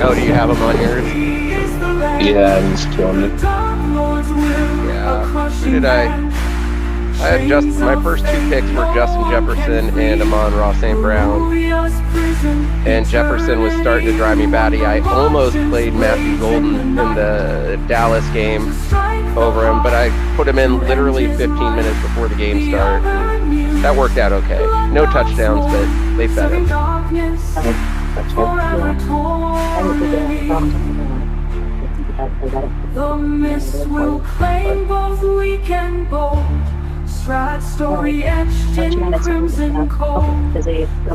Oh, do you have him on yours? Yeah, he's killing me. Yeah. Who did I had my first two picks were Justin Jefferson and Amon-Ra St. Brown. And Jefferson was starting to drive me batty. I almost played Matthew Golden in the Dallas game over him, but I put him in literally 15 minutes before the game started. That worked out okay. No touchdowns, but they fed him. The mist will claim both weak and bold. Strahd story etched in crimson cold.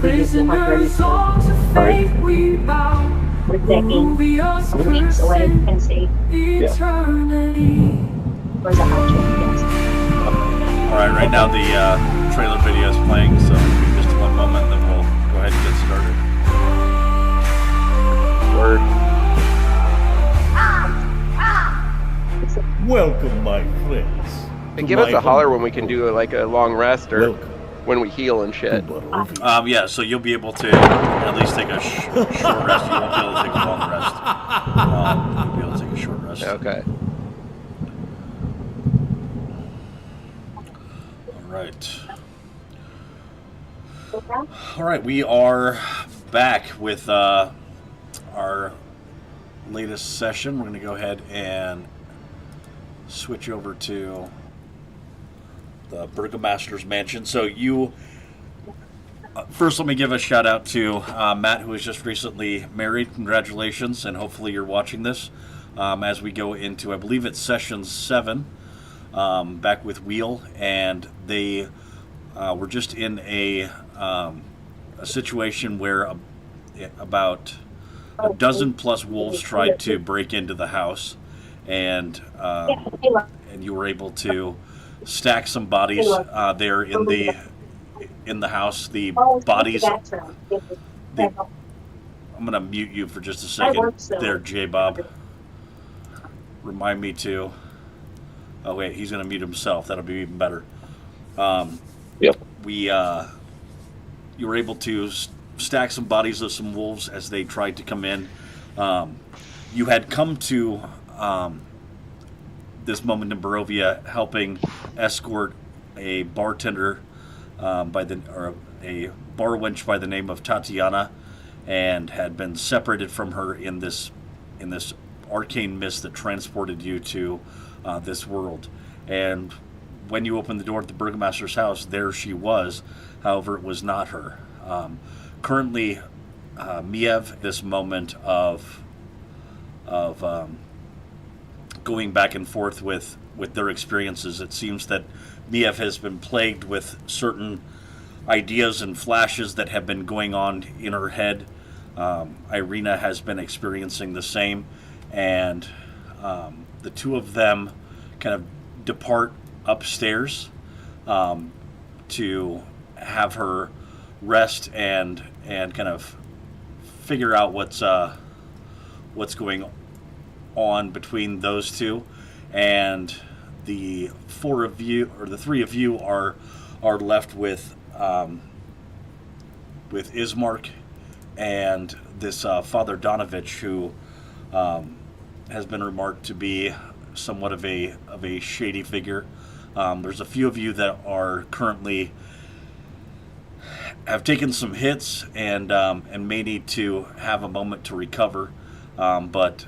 Prisoners all to fate we bow. Glorious prison, eternity. Alright, right now the trailer video is playing, so just one moment, then we'll go ahead and get started. Word. Welcome, my friends. And give us a holler when we can do like a long rest or when we heal and shit. Yeah, so you'll be able to at least take a short rest. You won't be able to take a long rest. You'll be able to take a short rest. Okay. All right, we are back with our latest session. We're going to go ahead and switch over to the Burgomaster's Mansion. So you, first let me give a shout out to Matt, who was just recently married. Congratulations, and hopefully you're watching this as we go into, I believe it's session 7, back with Weal, and they were just in a situation where about a dozen plus wolves tried to break into the house, and you were able to stack some bodies there in the house. The bodies. I'm gonna mute you for just a second there, J Bob. Remind me to. Oh wait, he's gonna mute himself. That'll be even better. Yep. You were able to stack some bodies of some wolves as they tried to come in. You had come to this moment in Barovia helping escort a bartender or a bar wench by the name of Tatiana, and had been separated from her in this arcane mist that transported you to this world. And when you opened the door at the Burgomaster's house, there she was. However, it was not her. Currently, Miev, this moment of going back and forth with their experiences, it seems that Miev has been plagued with certain ideas and flashes that have been going on in her head. Irina has been experiencing the same, and the two of them kind of depart upstairs to have her rest and kind of figure out what's going on between those two. And the three of you are left with Ismark and this Father Donovich, who has been remarked to be somewhat of a shady figure. There's a few of you that are currently have taken some hits and may need to have a moment to recover. But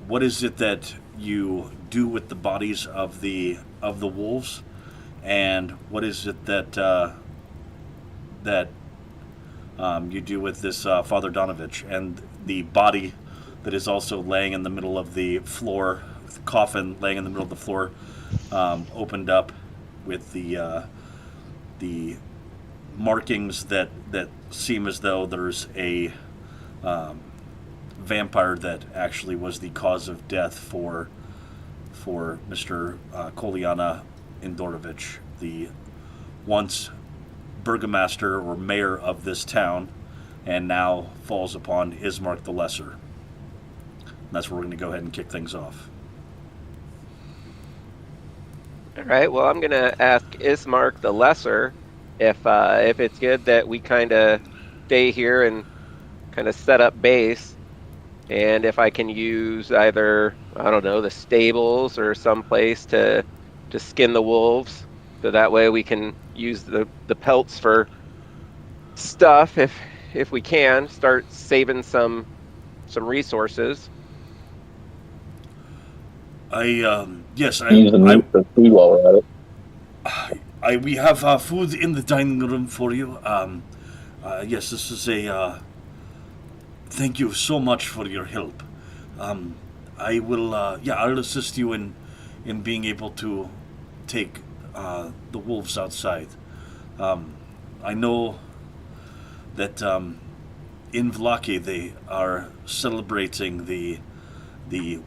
what is it that you do with the bodies of the wolves, and what is it that you do with this Father Donovich and the body that is also laying in the middle of the floor, the coffin laying in the middle of the floor, opened up with the markings that seem as though there's a vampire that actually was the cause of death for Mr. Kolyana Indorovich, the once burgomaster or mayor of this town, and now falls upon Ismark the Lesser. And that's where we're going to go ahead and kick things off. All right. Well, I'm gonna ask Ismark the Lesser if it's good that we kind of stay here and kind of set up base. And if I can use either, I don't know, the stables or some place to skin the wolves, so that way we can use the pelts for stuff if we can, start saving some resources. Yes, Use the meat for food while we're at it. we have food in the dining room for you. Yes, this is a. Thank you so much for your help. I will. I'll assist you in being able to take the wolves outside. I know that in Vlaki they are celebrating the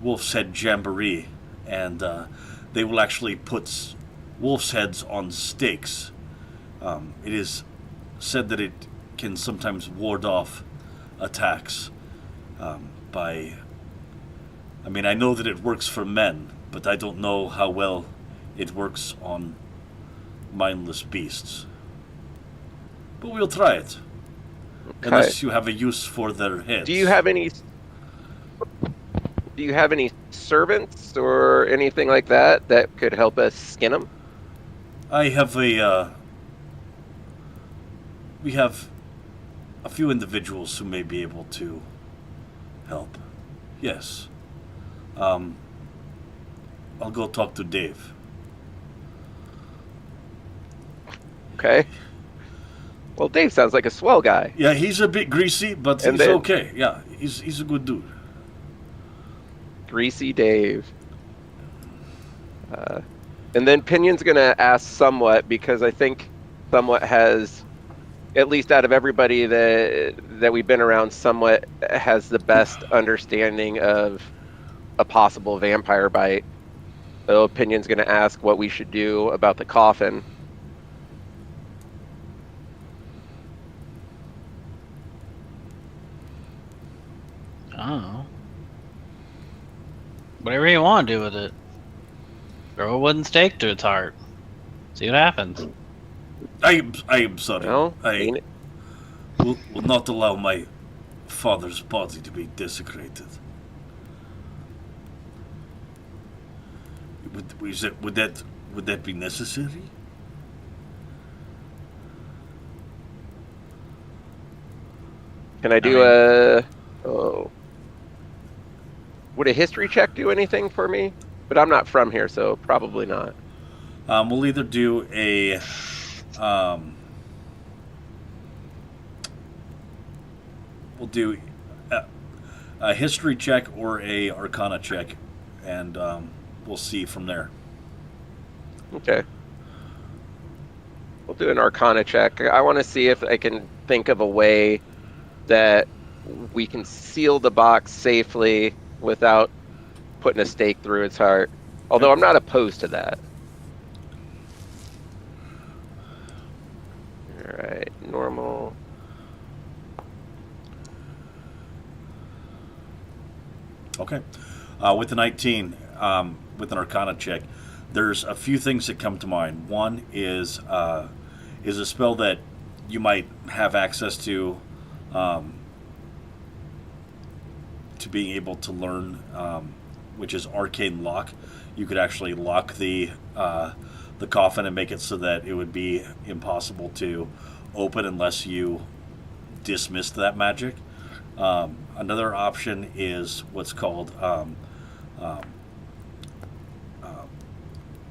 Wolf's Head Jamboree, and they will actually put wolf's heads on stakes. It is said that it can sometimes ward off attacks by... I mean, I know that it works for men, but I don't know how well it works on mindless beasts. But we'll try it. Okay. Unless you have a use for their heads. Do you have any servants or anything like that could help us skin them? I have we have a few individuals who may be able to help. Yes. I'll go talk to Dave. Okay. Well, Dave sounds like a swell guy. Yeah, he's a bit greasy, but he's okay. Yeah, he's a good dude. Greasy Dave. And then Pinion's gonna ask Somewhat, because I think Somewhat has, at least out of everybody that we've been around, Somewhat has the best understanding of a possible vampire bite. So Pinion's gonna ask what we should do about the coffin. Oh. Whatever you want to do with it. Throw a wooden stake through its heart. See what happens. I am sorry. Well, I will not allow my father's body to be desecrated. Would that be necessary? Can I do would a history check do anything for me? But I'm not from here, so probably not. We'll either do a history check or a arcana check, and we'll see from there. Okay. We'll do an arcana check. I want to see if I can think of a way that we can seal the box safely without putting a stake through its heart. Although I'm not opposed to that. Alright, normal. Okay. With a 19, with an arcana check, there's a few things that come to mind. One is a spell that you might have access to being able to learn, which is Arcane Lock. You could actually lock the coffin and make it so that it would be impossible to open unless you dismissed that magic. Another option is what's called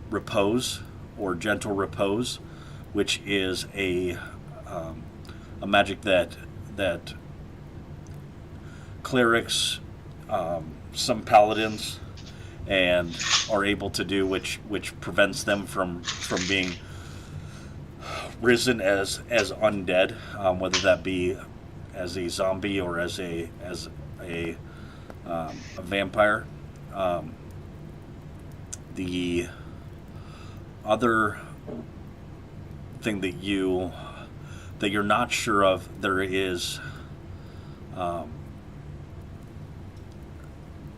repose, or gentle repose, which is a magic that clerics, some paladins, and are able to do, which prevents them from being risen as undead, whether that be as a zombie or as a vampire. The other thing that you're not sure of, there is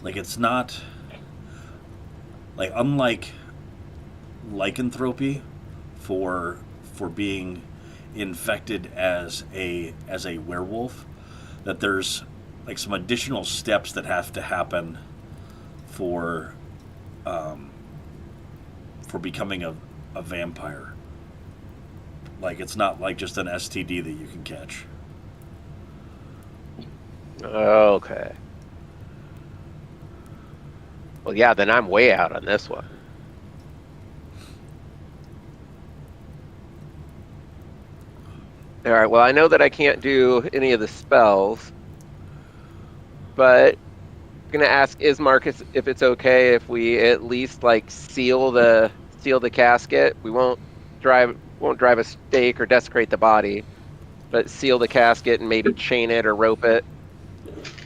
it's not unlike lycanthropy for being infected as a werewolf. that there's like some additional steps that have to happen for becoming a vampire. Like, it's not like just an STD that you can catch. Okay. Well, yeah, then I'm way out on this one. All right, well, I know that I can't do any of the spells, but I'm going to ask Ismark if it's okay if we at least, like, seal the casket. We won't drive a stake or desecrate the body, but seal the casket and maybe chain it or rope it.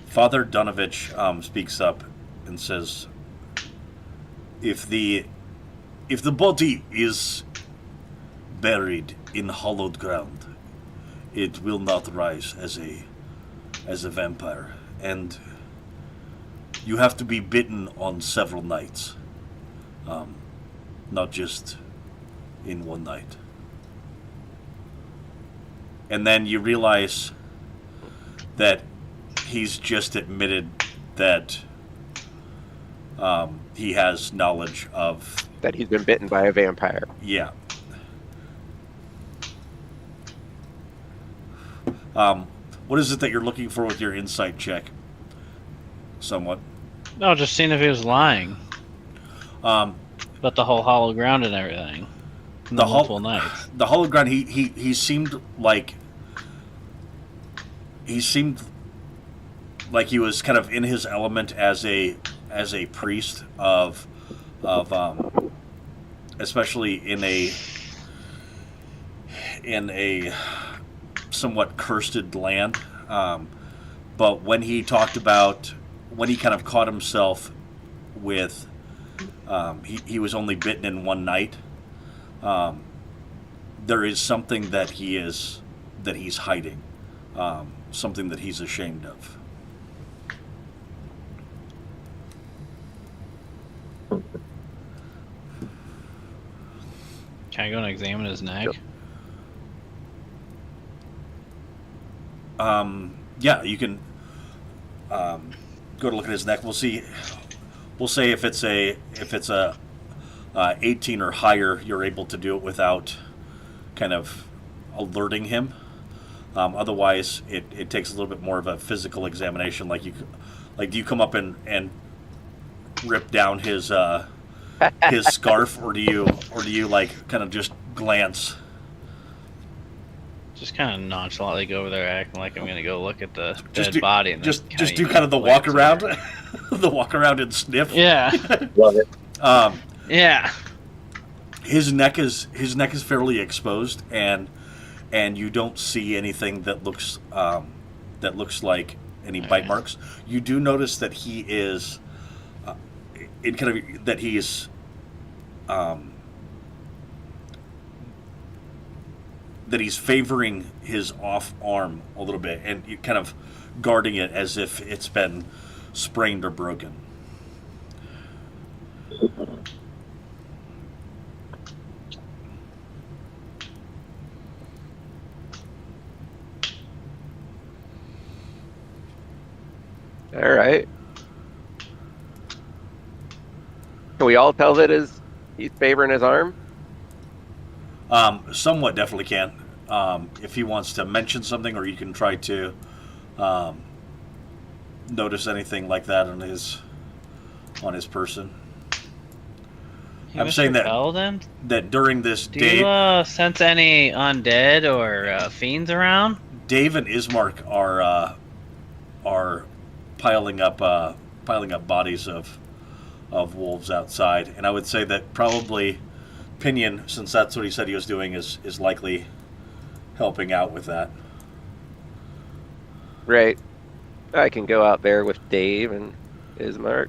Father Donovich speaks up and says, if the body is buried in hollowed ground, it will not rise as a vampire, and you have to be bitten on several nights, not just in one night. And then you realize that he's just admitted that he has knowledge of... That he's been bitten by a vampire. Yeah. What is it that you're looking for with your insight check? Somewhat. No, just seeing if he was lying. But the whole hollow ground and everything. And the multiple nights. The hollow ground, he seemed like... He seemed like he was kind of in his element as a priest of especially in a somewhat cursed land, but when he kind of caught himself with he was only bitten in one night, there is something that he's hiding, something that he's ashamed of. Can I go and examine his neck? Yeah, you can go to look at his neck. We'll see. We'll say if it's a 18 or higher, you're able to do it without kind of alerting him. Otherwise, it takes a little bit more of a physical examination. Like do you come up and rip down his scarf, or do you like kind of just glance? Just kind of nonchalantly go over there, acting like I'm gonna go look at the dead body, and just do kind of the walk around, the walk around and sniff. Yeah. Love it. Yeah. His neck is fairly exposed, and you don't see anything that looks like any bite marks. You do notice that he is that he's favoring his off arm a little bit and kind of guarding it as if it's been sprained or broken. All right. Can we all tell that he's favoring his arm? Somewhat definitely can. If he wants to mention something, or you can try to notice anything like that on his person. Hey, I'm Mr. saying Paladin? that during this Do day, you sense any undead or fiends around? Dave and Ismark are piling up bodies of wolves outside, and I would say that probably Pinion, since that's what he said he was doing, is likely helping out with that. Right. I can go out there with Dave and Ismark.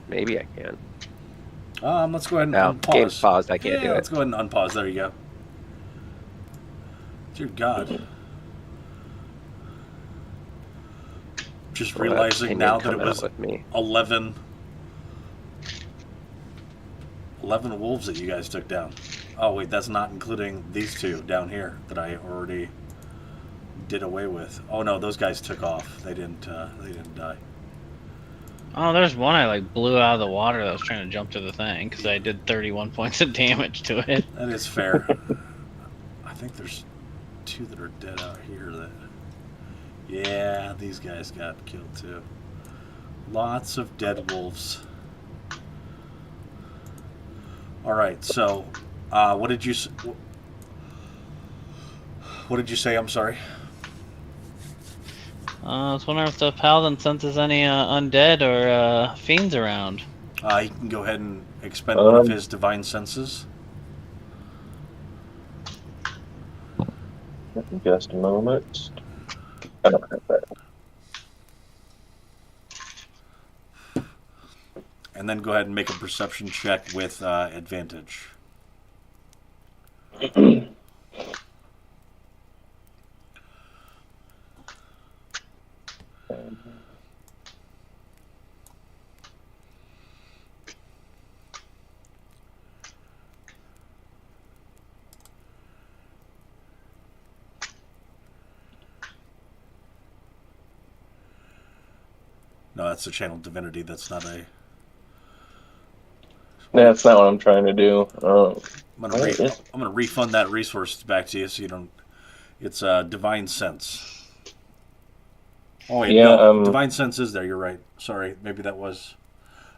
Maybe I can. Let's go ahead and No, unpause. game's paused. I can't do Let's it. go ahead and unpause. There you go. Dear God. Just Well, realizing Pinion now that it coming was up with me. 11 wolves that you guys took down. Oh wait, that's not including these two down here that I already did away with. Oh no, those guys took off. They didn't die. Oh, there's one I blew out of the water that was trying to jump to the thing because I did 31 points of damage to it. That is fair. I think there's 2 that are dead out here. Yeah, these guys got killed too. Lots of dead wolves. All right, so what did you say? I'm sorry. I was wondering if the paladin senses any undead or fiends around. He can go ahead and expend one of his divine senses. Just a moment. I don't have that. And then go ahead and make a perception check with advantage. No, that's a channel divinity. That's not a... That's not what I'm trying to do. I'm gonna refund that resource back to you so you don't... It's divine sense. Oh wait, yeah, no, divine sense is there. You're right. Sorry, maybe that was...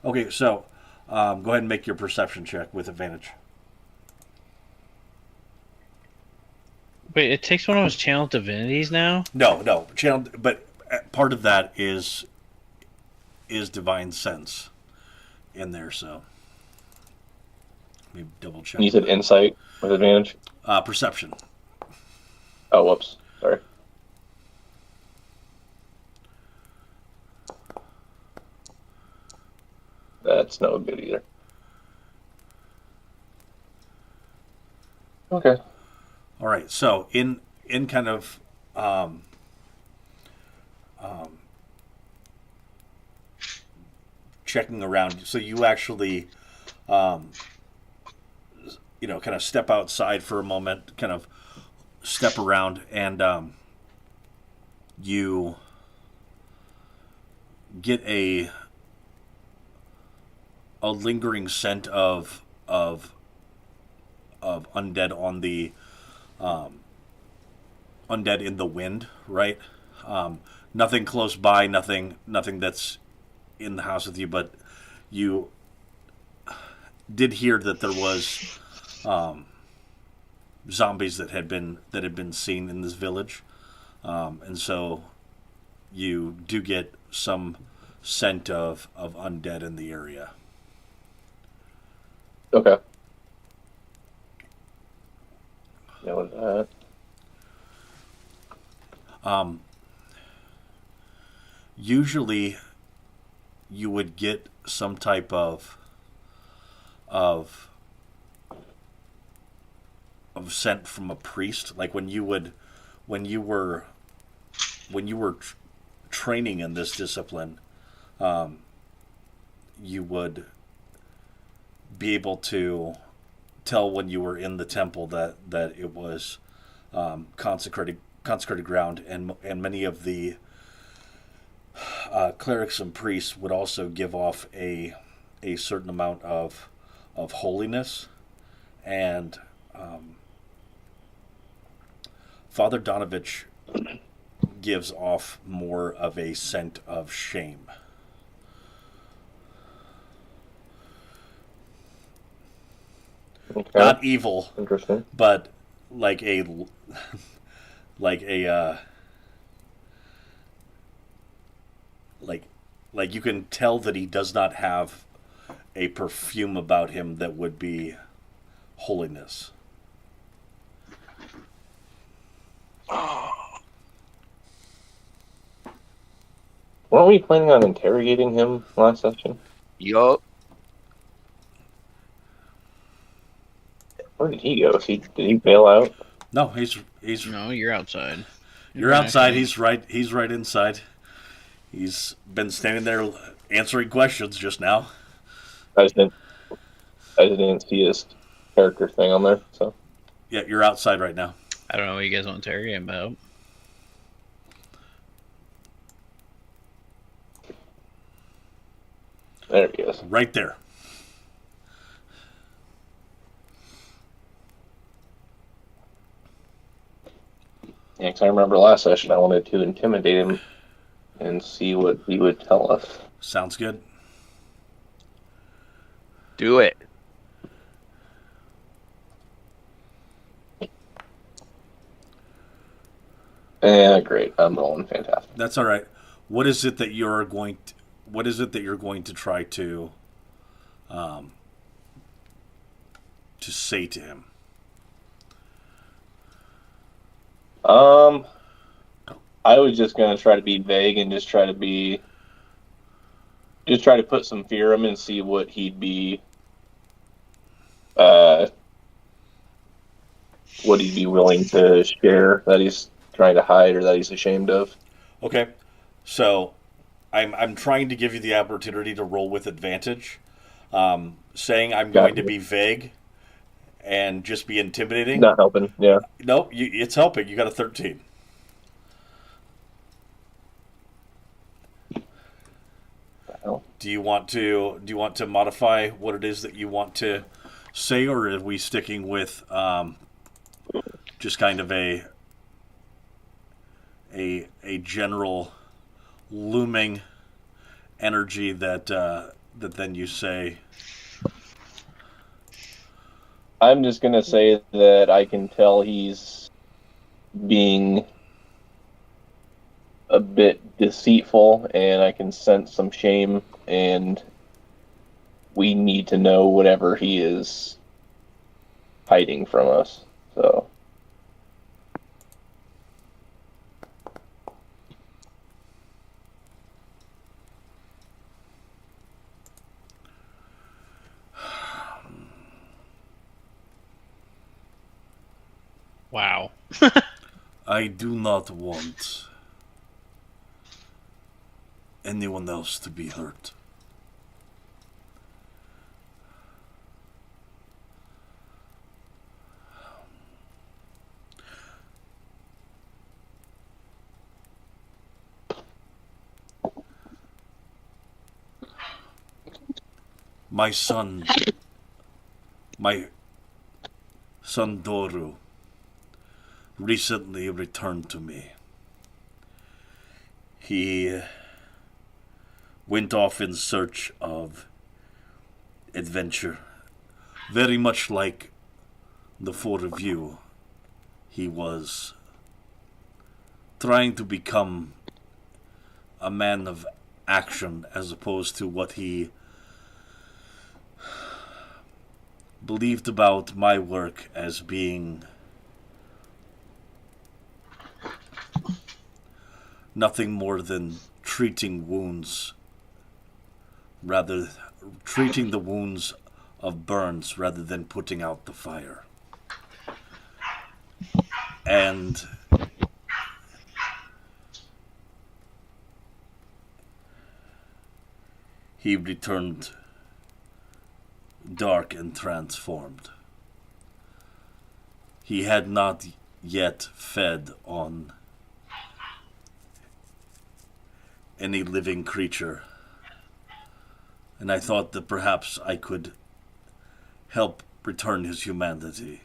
Okay, so go ahead and make your perception check with advantage. Wait, it takes one of his channel divinities now? No, channel, but part of that is divine sense in there. So let me double check. You said insight with advantage. Perception. Oh, whoops. Sorry. That's no good either. Okay. All right. So in kind of checking around, so you actually kind of step outside for a moment, kind of step around, and you get a lingering scent of undead on the undead in the wind, right? Nothing close by, nothing that's in the house with you, but you did hear that there was zombies that had been seen in this village, and so you do get some scent of undead in the area. Okay. Yeah, with that. Usually you would get some type of scent from a priest, like when you were training in this discipline, you would be able to tell when you were in the temple that it was consecrated ground, and many of the clerics and priests would also give off a certain amount of holiness, and Father Donovich gives off more of a scent of shame. Okay. Not evil, Interesting. but like a like you can tell that he does not have a perfume about him that would be holiness. Weren't we planning on interrogating him last session? Yup. Where did he go? Did he bail out? No, he's No, you're outside. You're outside. He's right inside. He's been standing there answering questions just now. I just didn't see his character thing on there. So Yeah, you're outside right now. I don't know what you guys want to interrogate him about. There he is. Right there. Yeah, 'cause I remember last session I wanted to intimidate him and see what he would tell us. Sounds good. Do it. Yeah, great. I'm rolling fantastic. That's all right. What is it that you're going to try to say to him? I was just gonna try to be vague and just try to put some fear in him and see what he'd be willing to share that he's trying to hide or that he's ashamed of. Okay. So I'm trying to give you the opportunity to roll with advantage. Saying I'm going to be vague and just be intimidating. Not helping, yeah. Nope, it's helping. You got a 13. Do you want to modify what it is that you want to say, or are we sticking with just kind of a general looming energy that then you say? I'm just gonna say that I can tell he's being a bit deceitful, and I can sense some shame, and we need to know whatever he is hiding from us. So. Wow. I do not want anyone else to be hurt. My son Doru recently returned to me. He went off in search of adventure. Very much like the four of you, he was trying to become a man of action as opposed to what he believed about my work as being nothing more than treating the wounds of burns rather than putting out the fire. And he returned dark and transformed. He had not yet fed on any living creature, and I thought that perhaps I could help return his humanity.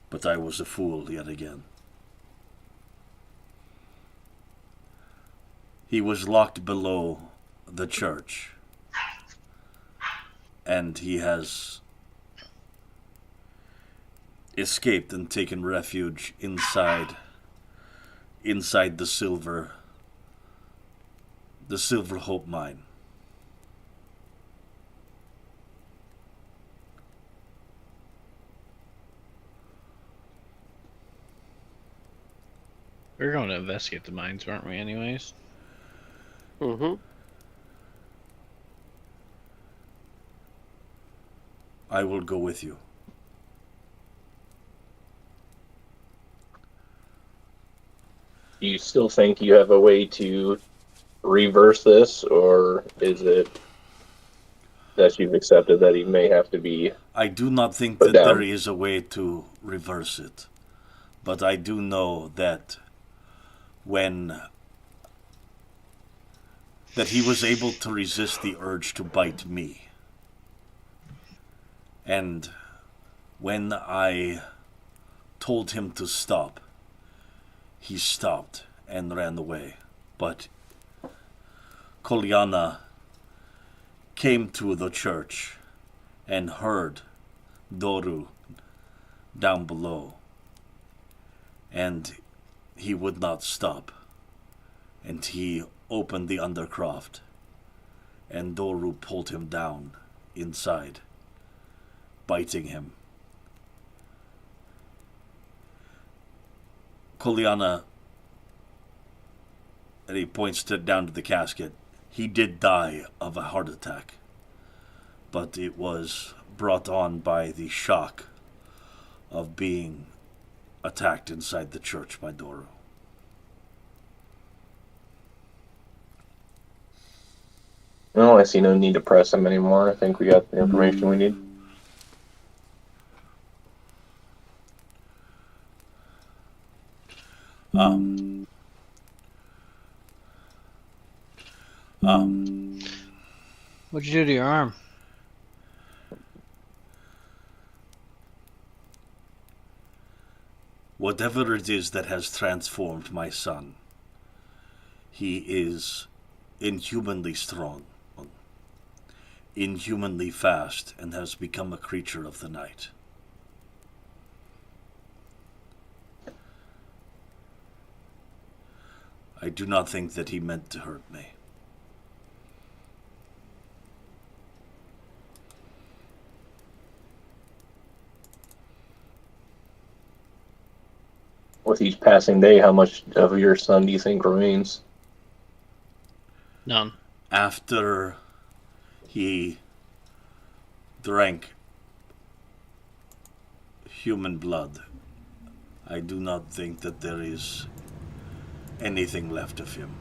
But I was a fool yet again. He was locked below the church, and he has escaped and taken refuge inside the Silver Hope mine. We were going to investigate the mines, weren't we, anyways? Mm-hmm. I will go with you. Do you still think you have a way to reverse this, or is it that you've accepted that he may have to be... I do not think put that down? there is a way to reverse it, but I do know that when that he was able to resist the urge to bite me. And when I told him to stop, he stopped and ran away. But Kolyana came to the church and heard Doru down below, and he would not stop, and he opened the undercroft, and Doru pulled him down inside, biting him. Kolyana, and he points down to the casket, he did die of a heart attack, but it was brought on by the shock of being attacked inside the church by Doru. Well, I see no need to press him anymore. I think we got the information we need. What'd you do to your arm? Whatever it is that has transformed my son, he is inhumanly strong, inhumanly fast, and has become a creature of the night. I do not think that he meant to hurt me. With each passing day, how much of your son do you think remains? None. After he drank human blood, I do not think that there is anything left of him.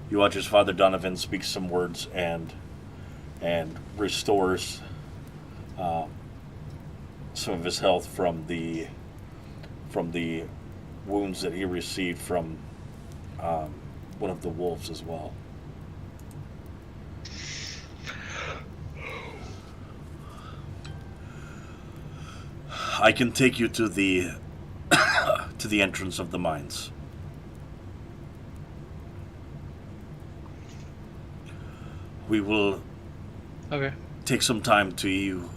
You watch as Father Donovan speaks some words and restores some of his health from the wounds that he received from one of the wolves as well. I can take you to the to the entrance of the mines. We will take some time to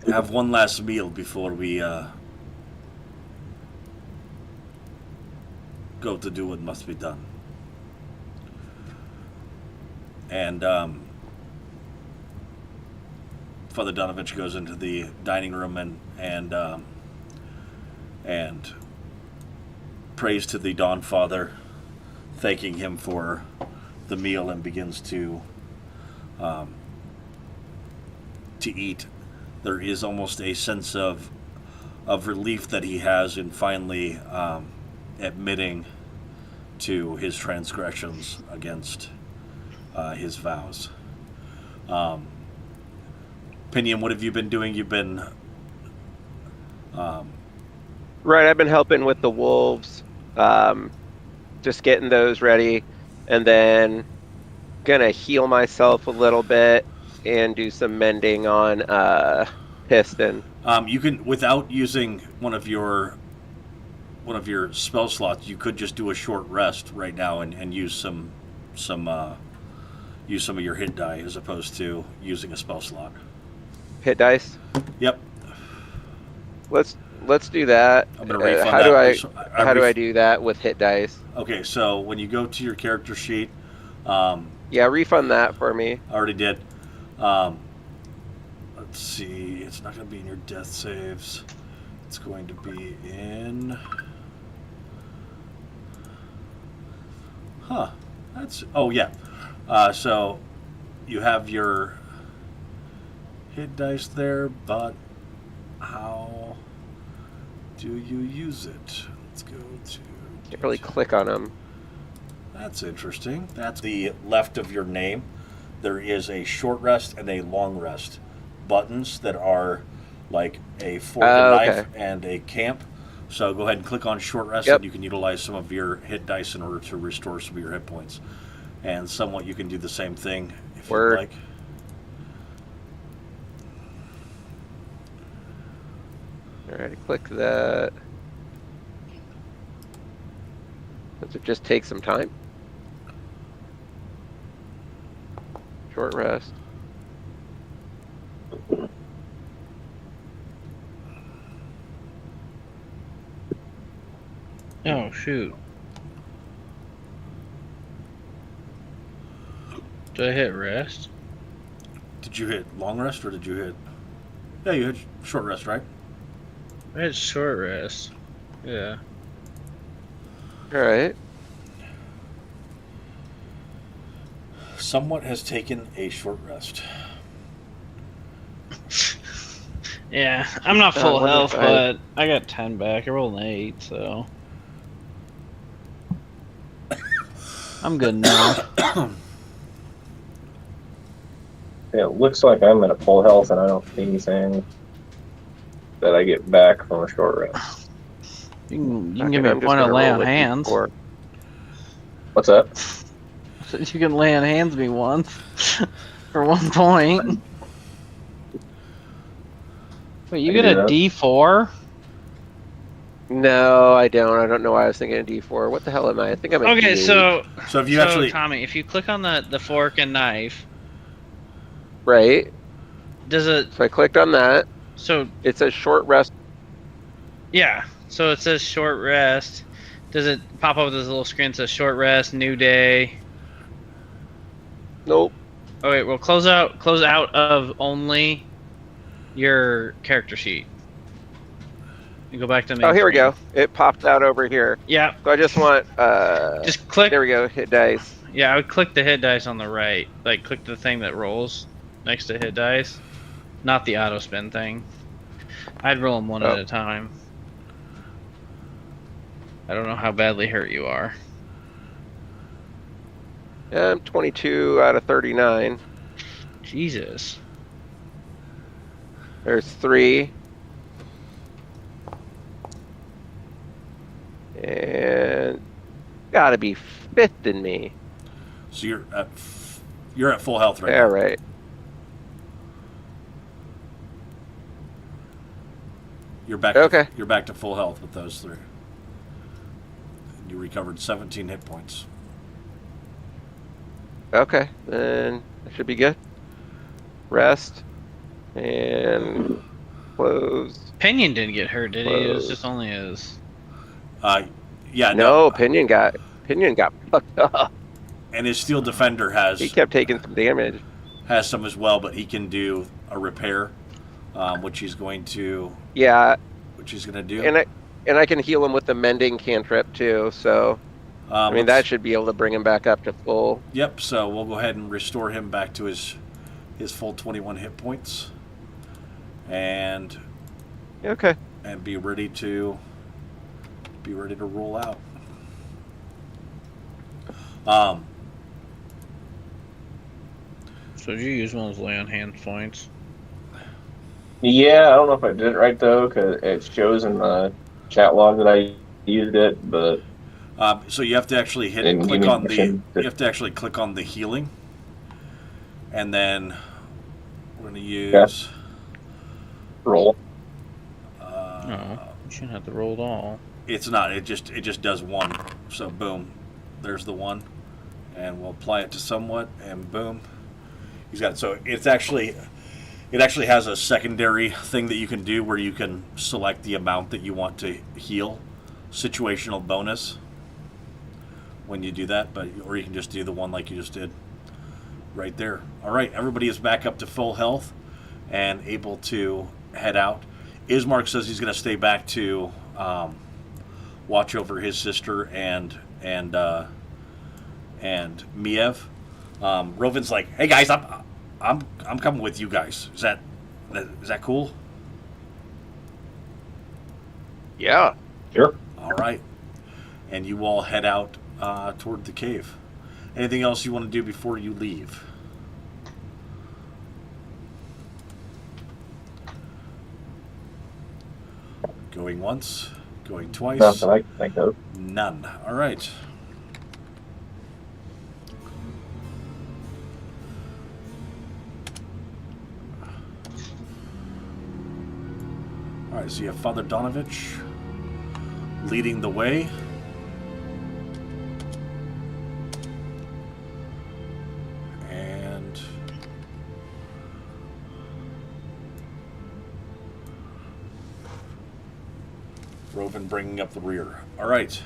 have one last meal before we go to do what must be done. And Father Donovich goes into the dining room and prays to the Dawn Father, thanking him for the meal, and begins to eat. There is almost a sense of relief that he has in finally admitting to his transgressions against his vows. Pinion, what have you been doing? You've been right. I've been helping with the wolves, just getting those ready. And then gonna heal myself a little bit and do some mending on Piston. You can, without using one of your spell slots, you could just do a short rest right now and use some of your hit die as opposed to using a spell slot. Hit dice? Yep. Let's do that. I'm gonna refund how that. How do I do that with hit dice? Okay, so when you go to your character sheet, yeah, refund that for me. I already did. Let's see, it's not going to be in your death saves. It's going to be in. Oh yeah. So you have your hit dice there, but how do you use it? Let's go to. Can't really click on them. That's interesting. That's the left of your name. There is a short rest and a long rest buttons that are like a fork and knife and a camp. So go ahead and click on short rest, and you can utilize some of your hit dice in order to restore some of your hit points. And somewhat you can do the same thing if you'd like. All right, click that. Does it just take some time? Short rest. Oh, shoot. Did I hit rest? Did you hit long rest or did you hit... Yeah, you hit short rest, right? I hit short rest. Yeah. Alright. Somewhat has taken a short rest. Yeah, I'm not full health, but I got 10 back. I rolled an 8, so... I'm good now. Yeah, it looks like I'm at a full health, and I don't see anything that I get back from a short rest. You can give me a point of lay on hands. What's that? So you can lay on hands me once for 1 point. Wait, you get a D4? No, I don't. I don't know why I was thinking of D4. What the hell am I? I think I'm a Okay, D8. So if you actually... Tommy, if you click on the fork and knife... Right. Does it... So I clicked on that. So... It says short rest. Yeah, so it says short rest. Does it pop up with this little screen that says short rest, new day? Nope. Oh wait, well close out of only your character sheet. You go back to main here we screen. go. It popped out over here. Yeah. So I just want just click. There we go. Hit dice. Yeah, I would click the hit dice on the right. Like click the thing that rolls next to hit dice, not the auto spin thing. I'd roll them one at a time. I don't know how badly hurt you are. I'm 22 out of 39. Jesus. There's 3. And gotta be fifth in me. So you're at full health right now. Yeah, right. You're back. Okay. You're back to full health with those 3. You recovered 17 hit points. Okay, then that should be good. Rest and close. Pinion didn't get hurt, did he? It was just only his. Yeah. No, Pinion got fucked up. And his steel defender He kept taking some damage. Has some as well, but he can do a repair, which he's going to. Yeah. Which he's going to do. And I can heal him with the mending cantrip too. So. I mean, that should be able to bring him back up to full. Yep, so we'll go ahead and restore him back to his full 21 hit points. And okay. And be ready to roll out. So did you use one of those lay on hands points? Yeah, I don't know if I did it right though, because it shows in the chat log that I used it, but so you have to actually click on the healing, and then we're going to use roll. No, you shouldn't have to roll it all. It's not. It just does 1. So boom, there's the 1, and we'll apply it to somewhat, and boom, he's got it. So it actually has a secondary thing that you can do where you can select the amount that you want to heal, situational bonus. When you do that, or you can just do the 1 like you just did right there. All right, everybody is back up to full health and able to head out. Ismark says he's going to stay back to watch over his sister and Miev. Rovin's like, "Hey guys, I'm coming with you guys. Is that cool?" Yeah. Sure. All right, and you all head out toward the cave. Anything else you want to do before you leave? Going once, going twice. Not that I can think of. None. All right. All right, so you have Father Donovich leading the way. And Roven bringing up the rear. All right.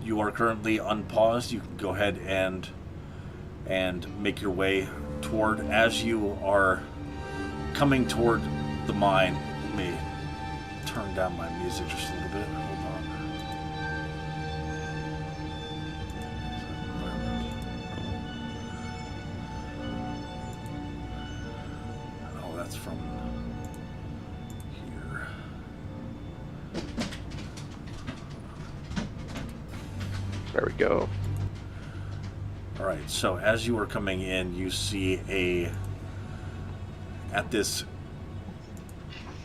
You are currently unpaused. You can go ahead and make your way toward, as you are coming toward the mine. Let me turn down my music just a little bit. Hold on. Oh, that's from here. There we go. All right, so as you are coming in, you see at this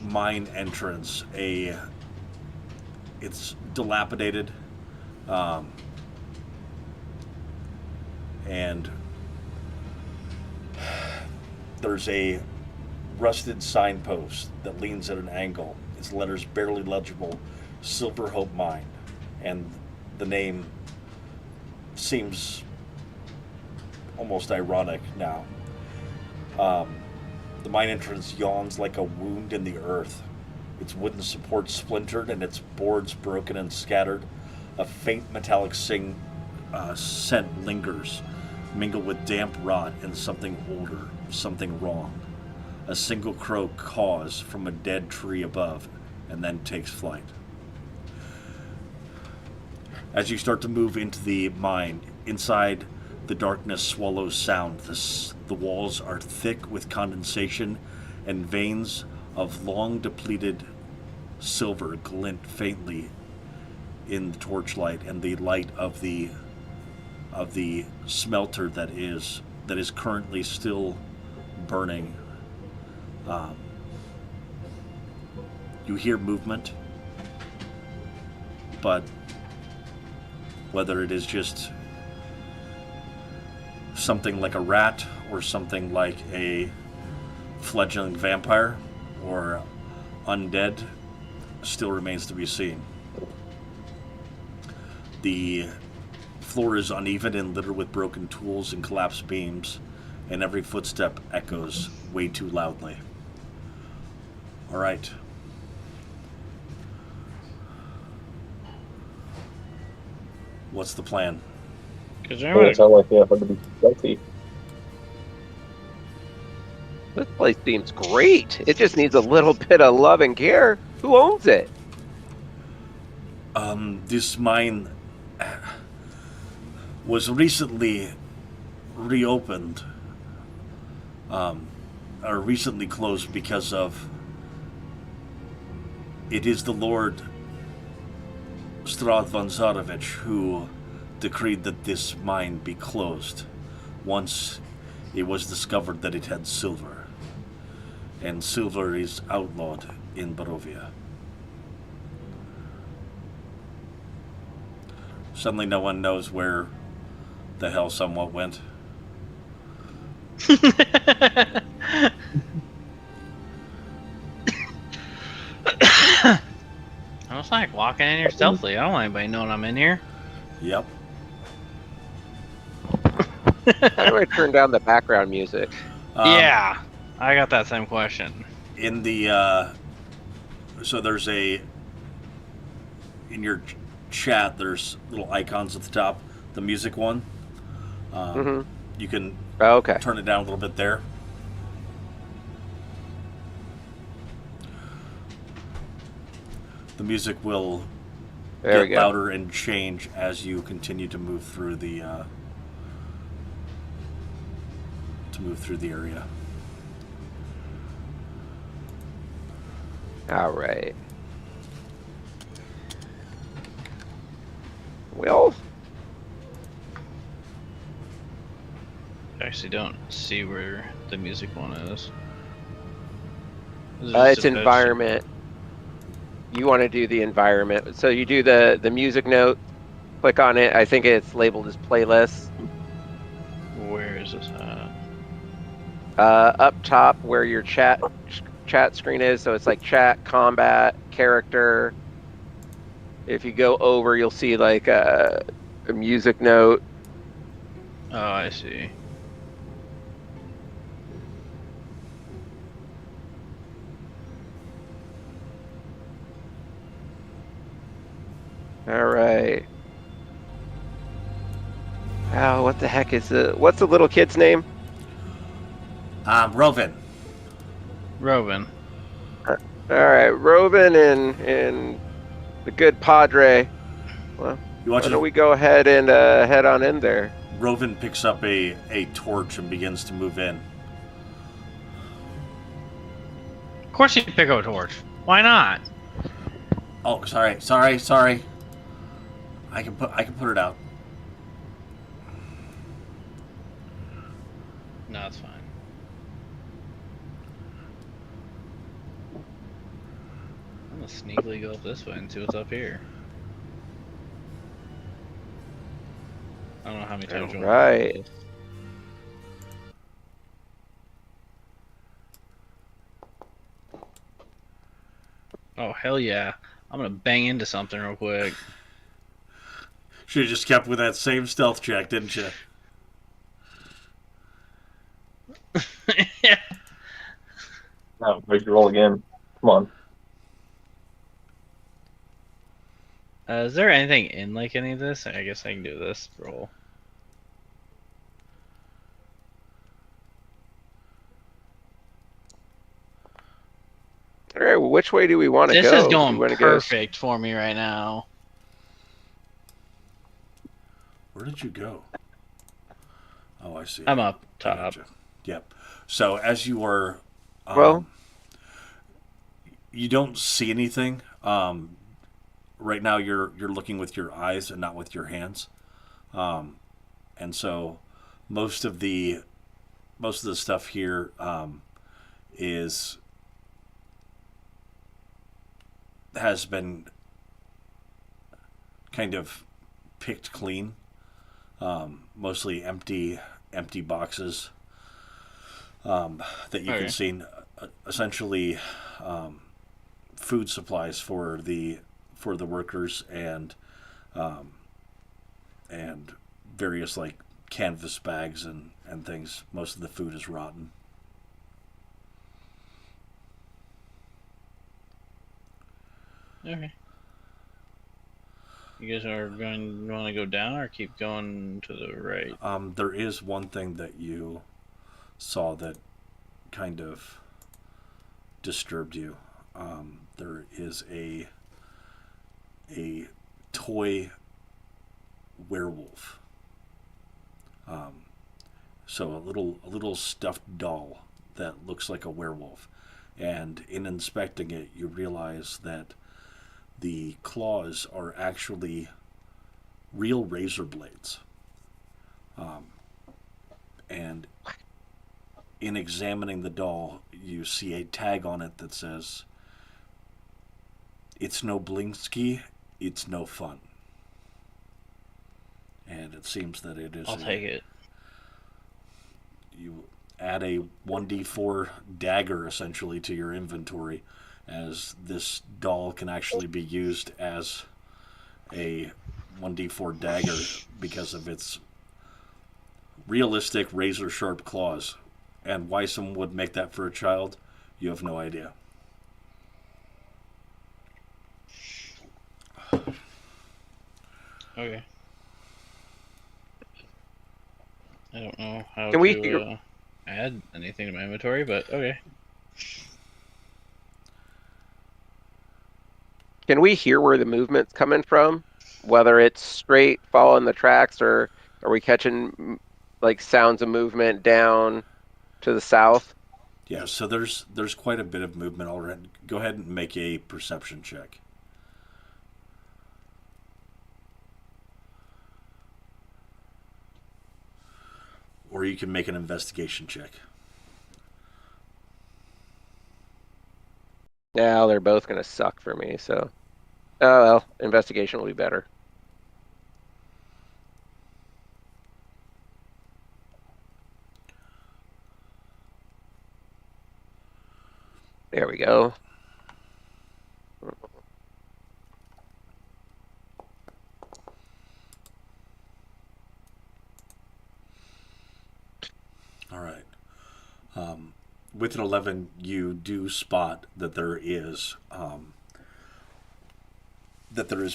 mine entrance, it's dilapidated, and there's a rusted signpost that leans at an angle. Its letters barely legible, Silver Hope Mine, and the name seems almost ironic now. The mine entrance yawns like a wound in the earth. Its wooden supports splintered and its boards broken and scattered. A faint metallic scent lingers, mingled with damp rot and something older, something wrong. A single crow caws from a dead tree above and then takes flight. As you start to move into the mine, inside the darkness swallows sound. The walls are thick with condensation, and veins of long depleted silver glint faintly in the torchlight and the light of the smelter that is currently still burning. You hear movement, but whether it is just something like a rat or something like a fledgling vampire or undead still remains to be seen. The floor is uneven and littered with broken tools and collapsed beams, and every footstep echoes way too loudly. All right. What's the plan? Because Doesn't sound like they have to be stealthy. This place seems great. It just needs a little bit of love and care. Who owns it? This mine was recently reopened, or recently closed because of it is the Lord Strahd von Zarovich who decreed that this mine be closed once it was discovered that it had silver, and silver is outlawed in Barovia. Suddenly no one knows where the hell someone went. I was like walking in here stealthily. I don't want anybody knowing I'm in here. Yep. How do I turn down the background music? Yeah, I got that same question. In the so there's in your chat there's little icons at the top. The music one. You can Okay. turn it down a little bit there. The music will There we get go. louder and change as you continue to move through the area. All right. Well, I actually don't see where the music one is. Is it just it's attached to- environment. You want to do the environment. So you do the music note, click on it. I think it's labeled as playlists. Where is this at? Up top where your chat screen is. So it's like chat, combat, character. If you go over, you'll see like a music note. Oh, I see. All right. Oh, what the heck is what's the little kid's name? Rovin. Robin. All right, Rovin and the good Padre. Well, You why watch don't we go ahead and head on in there? Rovin picks up a torch and begins to move in. Of course, you pick up a torch. Why not? Oh, sorry. I can put it out. No, it's fine. I'm gonna sneakily go up this way and see what's up here. I don't know how many times you want to Alright. do this. Oh, hell yeah. I'm gonna bang into something real quick. Should have just kept with that same stealth check, didn't you? No, ready to roll again. Come on. Is there anything in like any of this? I guess I can do this roll. All right, well, which way do we want to go? This is Do going we wanna perfect for me right now. Where did you go? Oh, I see. I'm up I top. gotcha. Yep. So as you are, Well- you don't see anything. Right now, you're looking with your eyes and not with your hands, and so most of the stuff here has been kind of picked clean. Mostly empty boxes that you Okay. can see. Essentially, food supplies for the workers and various like canvas bags and things. Most of the food is rotten. Okay. You guys are going want to go down or keep going to the right? There is one thing that you saw that kind of disturbed you. There is a toy werewolf. So a little stuffed doll that looks like a werewolf, and in inspecting it, you realize that the claws are actually real razor blades. And in examining the doll, you see a tag on it that says, "It's no Blinsky, it's no fun." And it seems that it is. I'll take it. You add a 1d4 dagger essentially to your inventory, as this doll can actually be used as a 1d4 dagger because of its realistic razor sharp claws. And why someone would make that for a child, you have no idea. Okay. I don't know how Can we to add anything to my inventory, but okay. Can we hear where the movement's coming from? Whether it's straight following the tracks, or are we catching like sounds of movement down to the south? Yeah, so there's quite a bit of movement already. Go ahead and make a perception check. or you can make an investigation check. Now they're both going to suck for me, so. Oh, well, investigation will be better. There we go. All right. With an 11, you do spot that there is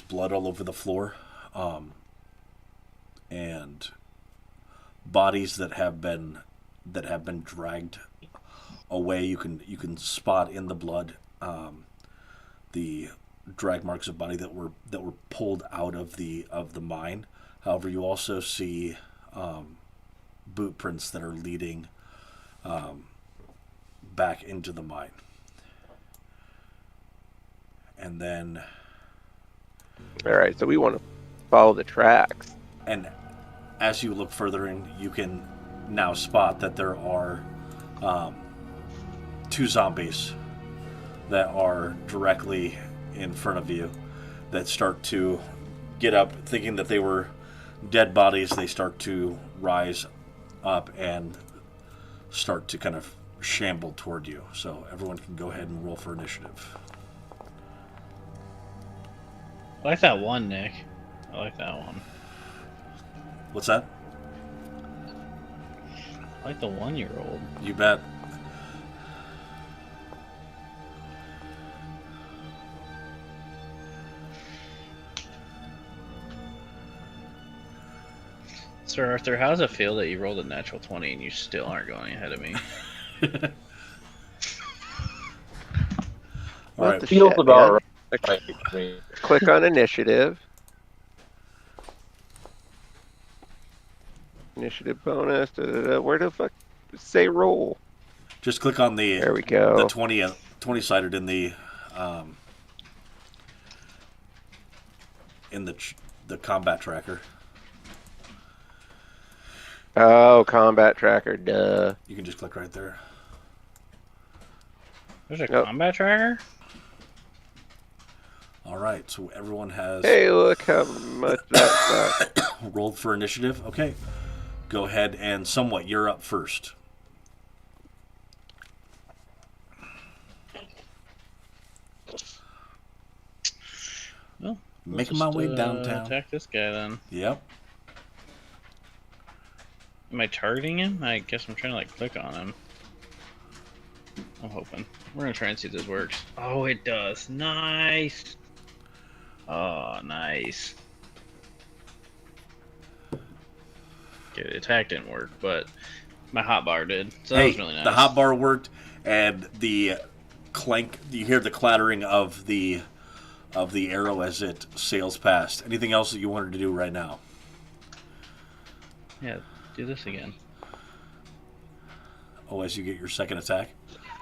blood all over the floor, and bodies that have been dragged away. You can spot in the blood the drag marks of body that were pulled out of the mine. However, you also see boot prints that are leading back into the mine. And then, All right, so we want to follow the tracks. and as you look further in, you can now spot that there are 2 zombies that are directly in front of you that start to get up, thinking that they were dead bodies. They start to rise up and start to kind of shamble toward you. So everyone can go ahead and roll for initiative. I like that one, Nick. I like that one. What's that? I like the 1-year-old. You bet. Sir Arthur, how does it feel that you rolled a natural 20 and you still aren't going ahead of me? All What right. the Feels shit, about man? right. I mean, Click on initiative. Initiative bonus. Where the fuck? Say roll. Just click on the There we go. the 20 sided in the combat tracker. Oh, combat tracker. Duh. You can just click right there. There's a Nope. combat tracker? All right, so everyone has Hey, look how much that sucks. rolled for initiative. Okay, go ahead and somewhat. You're up first. Well, Making my way downtown. Attack this guy then. Yep. Am I targeting him? I guess I'm trying to like click on him. I'm hoping. We're gonna try and see if this works. Oh, it does. Nice. Oh, nice. Okay, the attack didn't work, but my hotbar did. So that Hey, was really nice. the hotbar worked, and the clank. You hear the clattering of the arrow as it sails past. Anything else that you wanted to do right now? Yeah, do this again. Oh, as you get your second attack.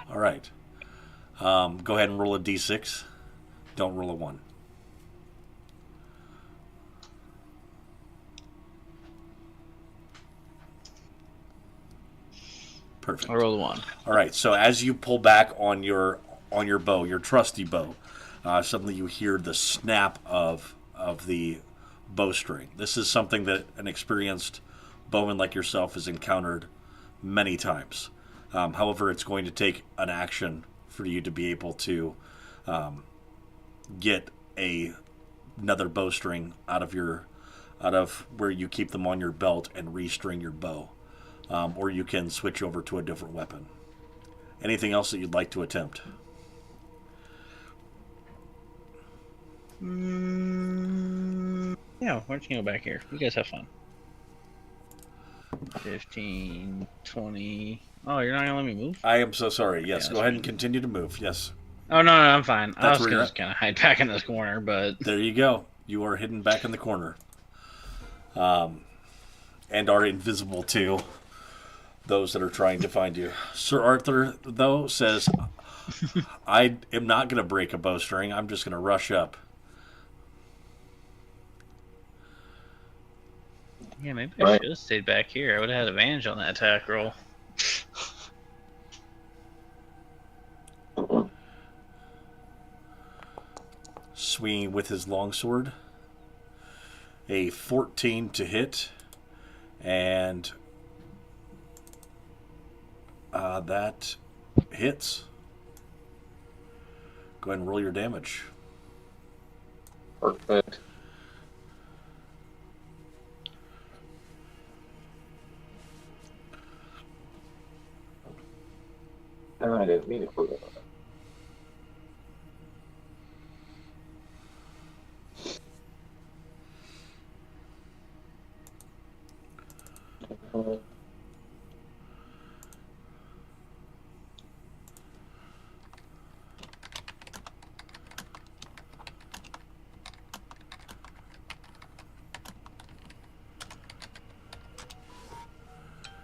All right. Go ahead and roll a d6. Don't roll a 1. Perfect. I rolled a 1. All right. So as you pull back on your bow, your trusty bow, suddenly you hear the snap of the bowstring. This is something that an experienced bowman like yourself has encountered many times. However, it's going to take an action for you to be able to get another bowstring out of where you keep them on your belt and restring your bow, or you can switch over to a different weapon. Anything else that you'd like to attempt? Yeah, why don't you go back here? You guys have fun. 15, 20. Oh, you're not gonna let me move? I am so sorry. Yes, Yeah, go that's ahead and continue to move. Yes, Oh, no, I'm fine. I That's was where gonna you're just kind of hide back in this corner, but there you go. You are hidden back in the corner, and are invisible to those that are trying to find you. Sir Arthur, though, says, "I am not going to break a bowstring. I'm just going to rush up." Yeah, maybe I Right. should have stayed back here. I would have had advantage on that attack roll. Swinging with his longsword. A 14 to hit. And that hits. Go ahead and roll your damage. Perfect. I didn't mean to put it on.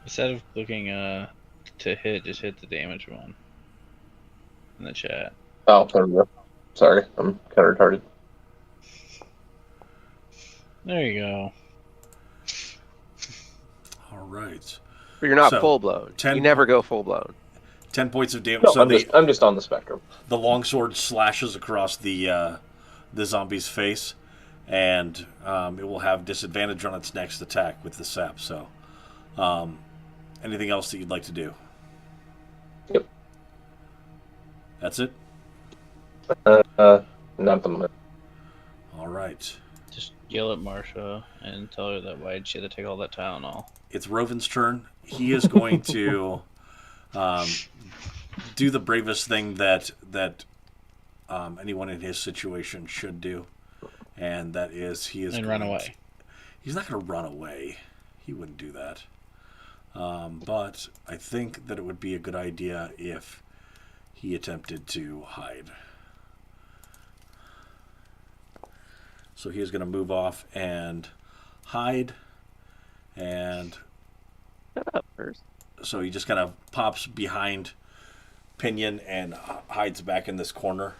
Instead of clicking to hit, just hit the damage one in the chat. Oh, there we go. Sorry, I'm kind of retarded. There you go. All right. But you're not So, full blown. 10 You never go full blown. 10 points of damage. No, So I'm just on the spectrum. the longsword slashes across the zombie's face, and it will have disadvantage on its next attack with the sap. So, anything else that you'd like to do? Yep. That's it? Not the moment. All right. Just yell at Marsha and tell her that why'd she have to take all that Tylenol. It's Rovin's turn. He is going to do the bravest thing that anyone in his situation should do, and that is Run away. He's not going to run away. He wouldn't do that. But I think that it would be a good idea if he attempted to hide. So he is going to move off and hide, and Shut up first. so he just kind of pops behind Pinion and hides back in this corner.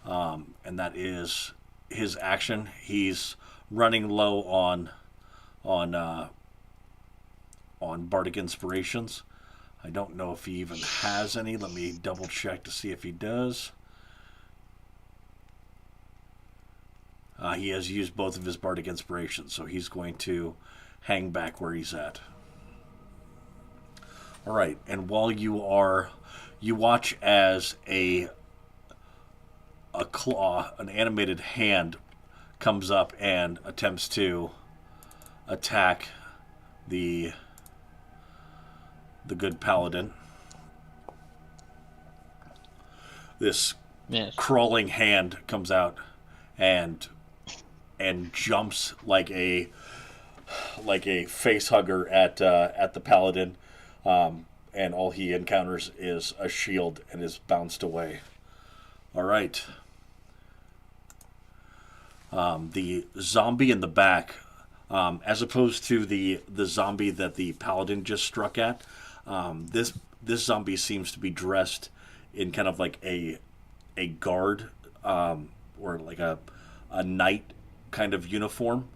And that is his action. He's running low on bardic inspirations. I don't know if he even has any. Let me double check to see if he does. He has used both of his bardic inspirations, so he's going to hang back where he's at. All right, and while you watch as a claw, an animated hand, comes up and attempts to attack the good paladin. This crawling hand comes out and jumps like a face hugger at the paladin, and all he encounters is a shield and is bounced away. All right. The zombie in the back, as opposed to the zombie that the paladin just struck at, this zombie seems to be dressed in kind of like a guard, or like a knight kind of uniform,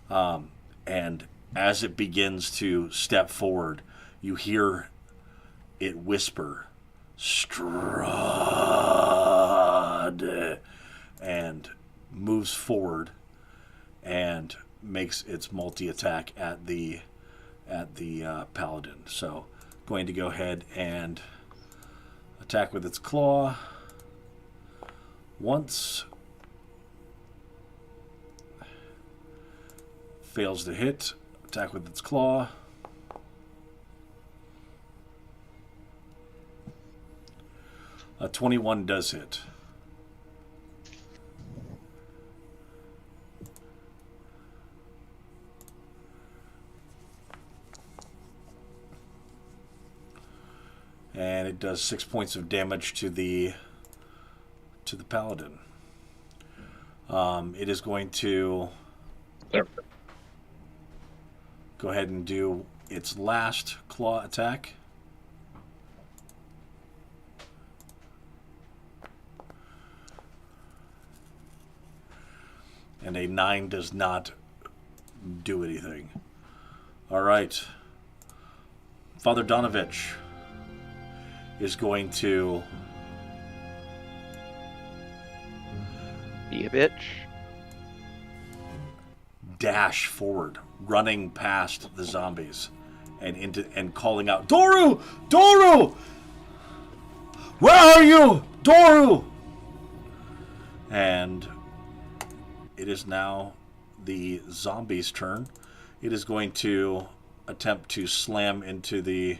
and as it begins to step forward, you hear it whisper, "Strahd," and moves forward and makes its multi-attack at the paladin. So, going to go ahead and attack with its claw once. Fails to hit. Attack with its claw. A 21 does hit. And it does 6 points of damage to the paladin. It is going to go ahead and do its last claw attack. And a 9 does not do anything. All right. Father Donovich is going to Be a bitch. dash forward, running past the zombies and calling out, Doru! Doru! Where are you? Doru! And it is now the zombie's turn. It is going to attempt to slam into the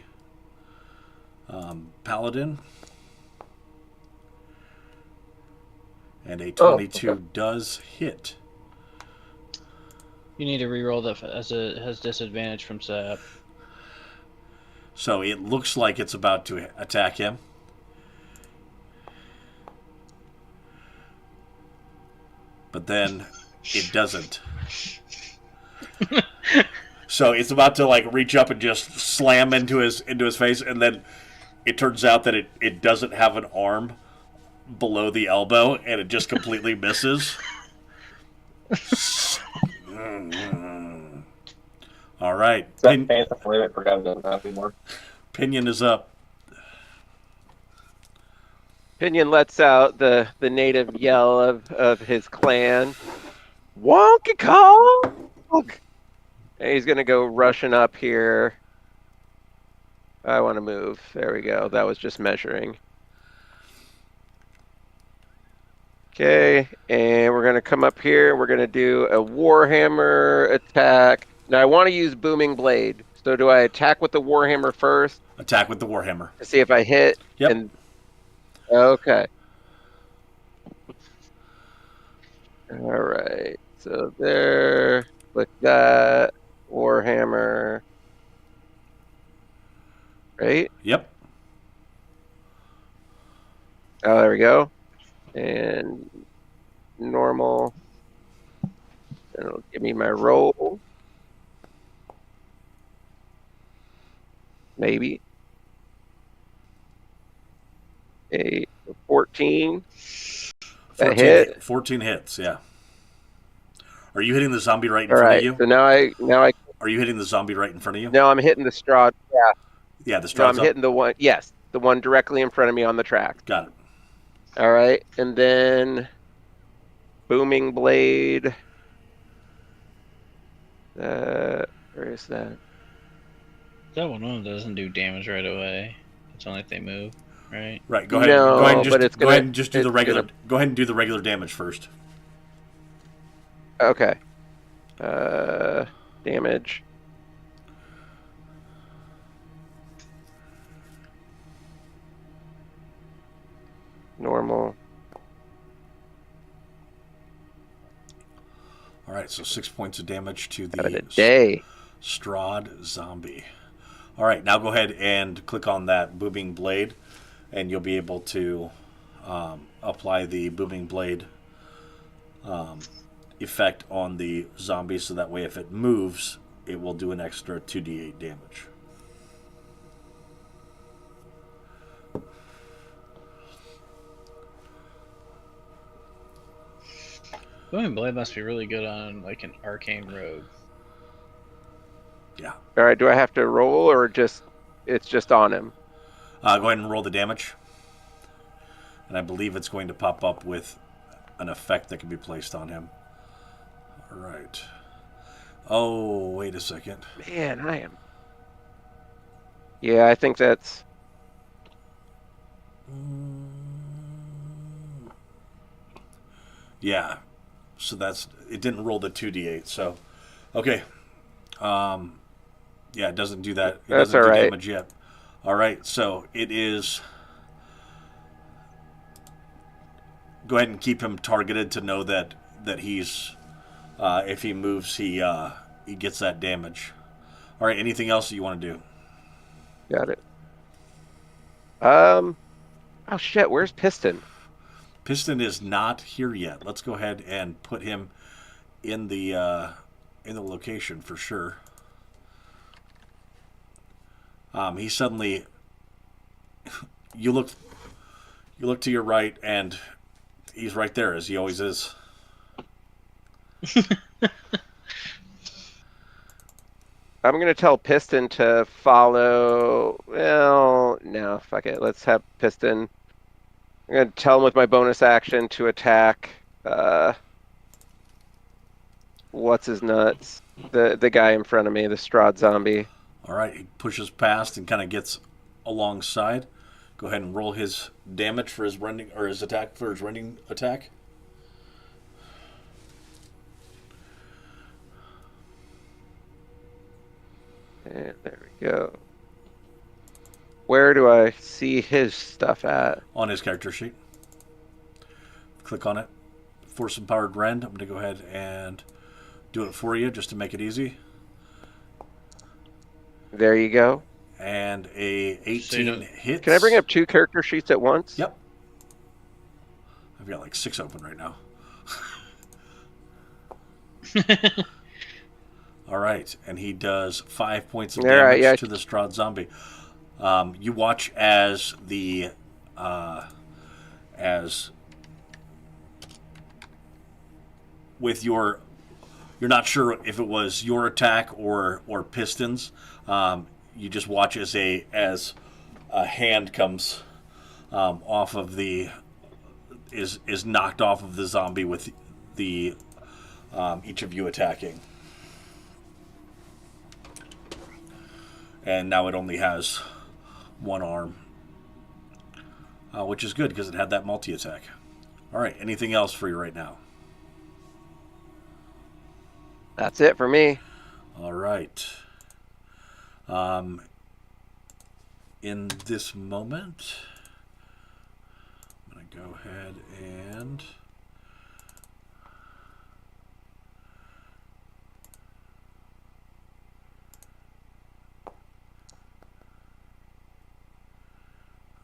paladin. And a 22 okay. does hit. You need to reroll that as it has disadvantage from sap. So it looks like it's about to attack him. But then it doesn't. So it's about to like reach up and just slam into his face, and then it turns out that it doesn't have an arm below the elbow, and it just completely misses. All right. Is that Panther Flame? I forgot it doesn't have anymore. Pinion is up. Pinion lets out the native yell of his clan. Wonky Kong! And he's gonna go rushing up here. I want to move. There we go. That was just measuring. Okay, and we're gonna come up here. We're gonna do a Warhammer attack. Now I want to use Booming Blade. So do I attack with the Warhammer first Attack with the Warhammer. to see if I hit? Yep. And okay. All right. So there. Click that. Warhammer. Right? Yep. Oh, there we go. And normal. And it'll give me my roll. Maybe. A 14. That 14 hit. 14 hits, yeah. Are you hitting the zombie right in All front right. of you? So now I Are you hitting the zombie right in front of you? no, I'm hitting the Strahd. Yeah. Yeah, the No, I'm Strahd's up. hitting the one. Yes, the one directly in front of me on the track. Got it. All right, and then Booming Blade. Where is that? That one doesn't do damage right away. It's only if they move, right? Right. Go ahead. No, go ahead and just but it's go gonna- ahead and just do the it's regular. gonna- Go ahead and do the regular damage first. Okay. Damage. Normal. All right. So 6 points of damage to Having a the day. Strahd zombie. All right. Now go ahead and click on that booming blade, and you'll be able to apply the booming blade effect on the zombie, so that way if it moves, it will do an extra 2d8 damage. Booming Blade must be really good on like an arcane rogue. Yeah. All right. Do I have to roll or it's just on him? Go ahead and roll the damage. And I believe it's going to pop up with an effect that can be placed on him. All right. Oh, wait a second. Man, I am. Yeah, I think that's. Yeah. So it didn't roll the 2d8. So, okay. Yeah, it doesn't do that. It That's doesn't do all right. damage yet. All right. So it is. Go ahead and keep him targeted to know that he's. If he moves, he gets that damage. All right. Anything else that you want to do? Got it. Oh shit! Where's Piston? Piston is not here yet. Let's go ahead and put him in the location for sure. He suddenly. You look to your right, and he's right there, as he always is. I'm gonna tell Piston to follow. Well, no, fuck it. Let's have Piston. I'm gonna tell him with my bonus action to attack. What's his nuts? The guy in front of me, the Strahd zombie. All right, he pushes past and kind of gets alongside. Go ahead and roll his damage for his rending or his attack for his rending attack. And there we go. Where do I see his stuff at? On his character sheet. Click on it. Force empowered rend. I'm going to go ahead and do it for you just to make it easy. There you go. And a 18 hits. Can I bring up 2 character sheets at once? Yep. I've got like 6 open right now. All right, and he does 5 points of damage to the Strahd zombie. You watch as the as with your, you're not sure if it was your attack or Piston's. You just watch as a hand comes off of the is knocked off of the zombie with the each of you attacking. And now it only has one arm, which is good because it had that multi-attack. All right, anything else for you right now? That's it for me. All right. In this moment, I'm going to go ahead and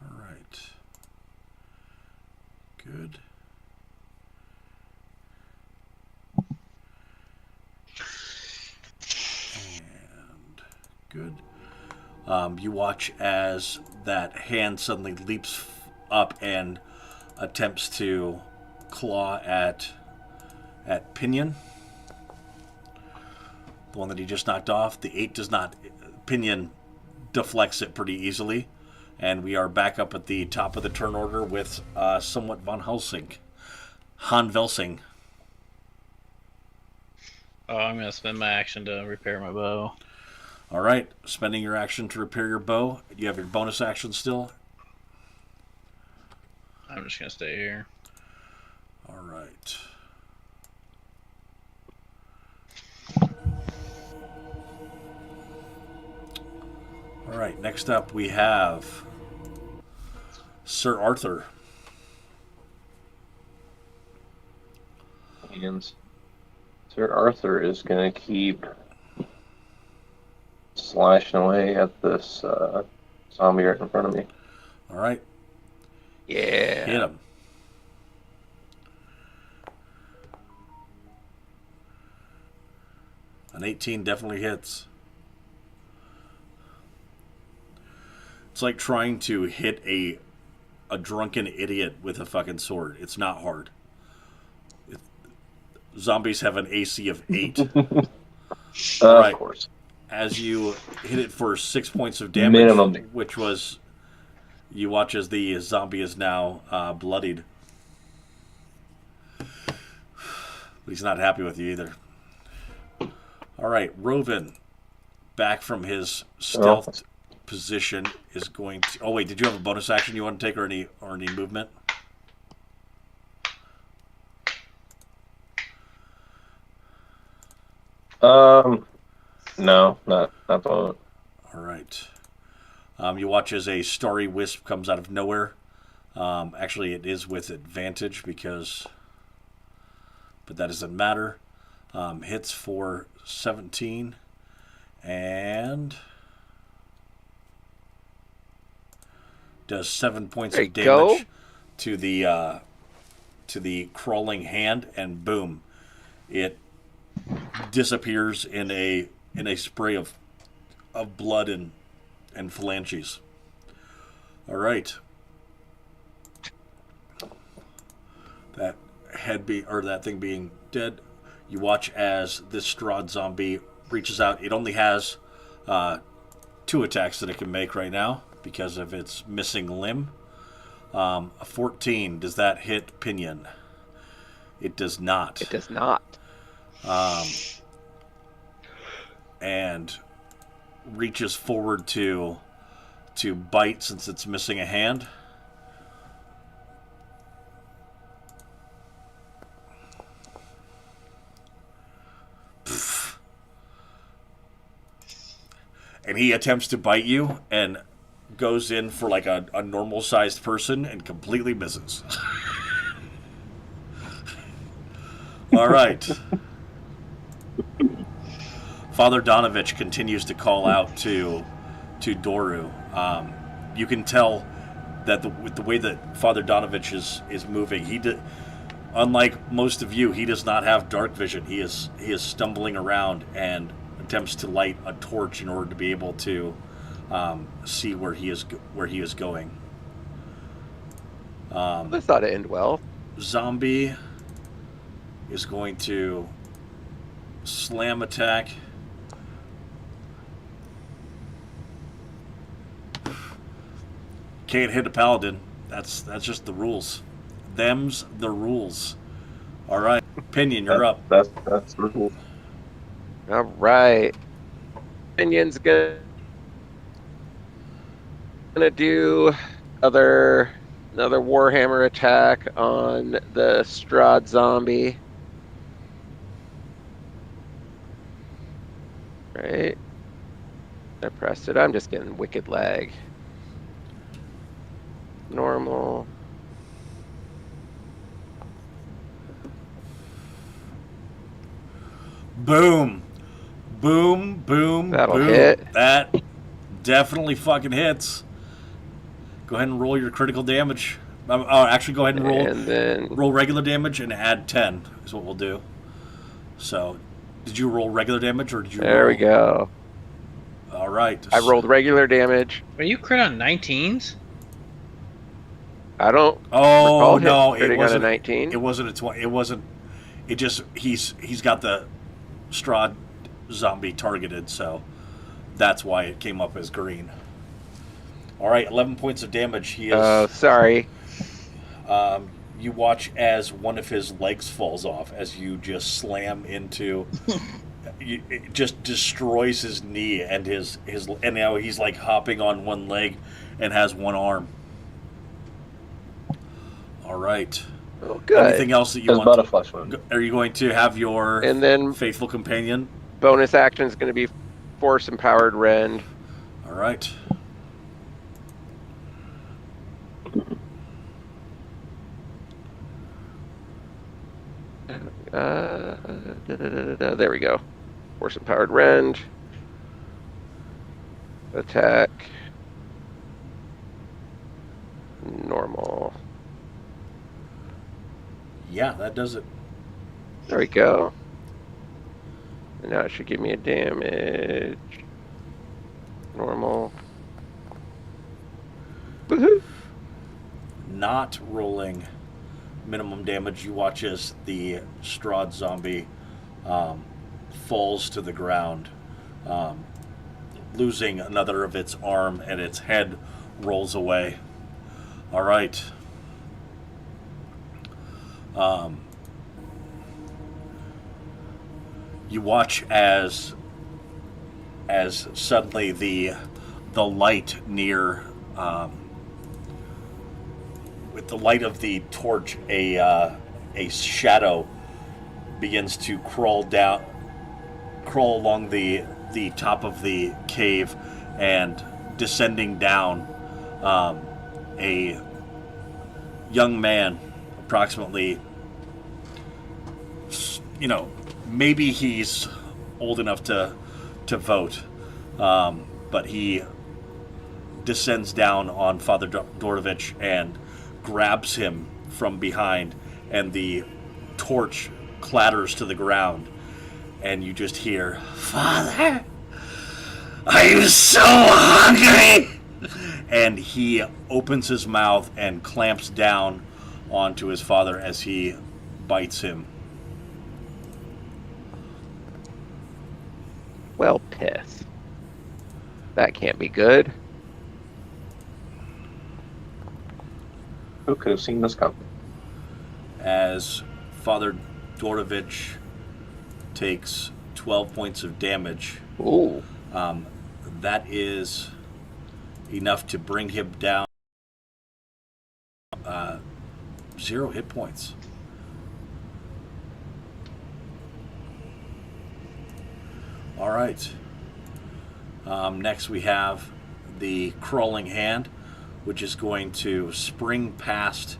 all right. Good. And good. You watch as that hand suddenly leaps up and attempts to claw at Pinion, the one that he just knocked off. The 8 does not. Pinion deflects it pretty easily, and we are back up at the top of the turn order with somewhat Han Velsing. Oh, I'm gonna spend my action to repair my bow. All right, spending your action to repair your bow. You have your bonus action still. I'm just gonna stay here. All right. All right, next up we have Sir Arthur. And Sir Arthur is going to keep slashing away at this zombie right in front of me. All right. Yeah. Hit him. An 18 definitely hits. It's like trying to hit a drunken idiot with a fucking sword. It's not hard. Zombies have an AC of 8. All right. Of course. As you hit it for 6 points of damage, Minimum. which was, you watch as the zombie is now bloodied. But he's not happy with you either. All right, Rovin, back from his stealth position, is going to. Oh wait, did you have a bonus action you want to take, or any movement? No, not the moment. All right. You watch as a starry wisp comes out of nowhere. Actually, it is with advantage because, but that doesn't matter. Hits for 17 and does 7 points of damage to the crawling hand, and boom, it disappears in a spray of blood and phalanges. All right. That that thing being dead, you watch as this Strahd zombie reaches out. It only has 2 attacks that it can make right now because of its missing limb. A 14. Does that hit Pinion? It does not. It does not. And reaches forward to bite since it's missing a hand. And he attempts to bite you and goes in for like a normal sized person and completely misses. All right. Father Donovich continues to call out to Doru. You can tell that with the way that Father Donovich is moving, unlike most of you, he does not have dark vision. He is stumbling around and attempts to light a torch in order to be able to see where he is going. I thought it ended well. Zombie is going to slam attack. Can't hit a paladin. That's just the rules. Them's the rules. All right, Pinion, you're up. That's the rule. All right. Pinion's gonna do another Warhammer attack on the Strahd zombie. Right. I pressed it. I'm just getting wicked lag. Normal. Boom. Boom, boom, That'll boom. hit. That definitely fucking hits. Go ahead and roll your critical damage. Actually, go ahead and roll. And then roll regular damage and add 10 is what we'll do. So, did you roll regular damage or did you? There we go. All right. I rolled regular damage. Are you crit on 19s? I don't. Oh no, it it wasn't wasn't a 19. It wasn't a 20. It wasn't. It just he's got the Strahd zombie targeted, so that's why it came up as green. All right, 11 points of damage. He is. Oh, sorry. You watch as one of his legs falls off as you just slam into. It just destroys his knee and his and now he's like hopping on one leg and has one arm. All right. Oh, good. Anything else that you There's want? about a flesh wound. Are you going to have your And then faithful companion? bonus action is going to be Force Empowered Rend. All right. There we go. Force Empowered Rend. Attack. Normal. Yeah, that does it. There we go. And now it should give me a damage. Normal. Woohoo! Not rolling minimum damage. You watch as the Strahd zombie falls to the ground, losing another of its arm, and its head rolls away. All right. You watch as suddenly the light near with the light of the torch, a shadow begins to crawl along the top of the cave, and descending down, a young man, approximately, maybe he's old enough to vote, but he descends down on Father Dorovich and grabs him from behind, and the torch clatters to the ground, and you just hear, "Father, I'm so hungry!" And he opens his mouth and clamps down onto his father as he bites him. Well, piss. That can't be good. Who could have seen this coming? As Father Zarovich takes 12 points of damage. Ooh. That is enough to bring him down 0 hit points. All right. Next we have the crawling hand, which is going to spring past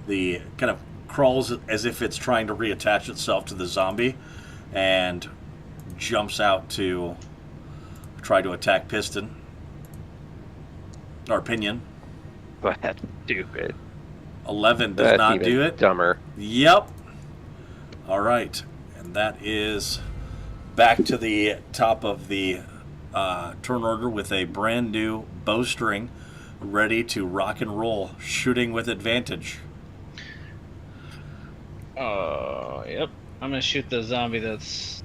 the kind of crawls as if it's trying to reattach itself to the zombie and jumps out to try to attack Piston. Or Pinion. That's stupid. 11 does That's not even do it. dumber. Yep. All right. And that is back to the top of the turn order with a brand new bowstring ready to rock and roll, shooting with advantage. Oh, yep. I'm gonna shoot the zombie that's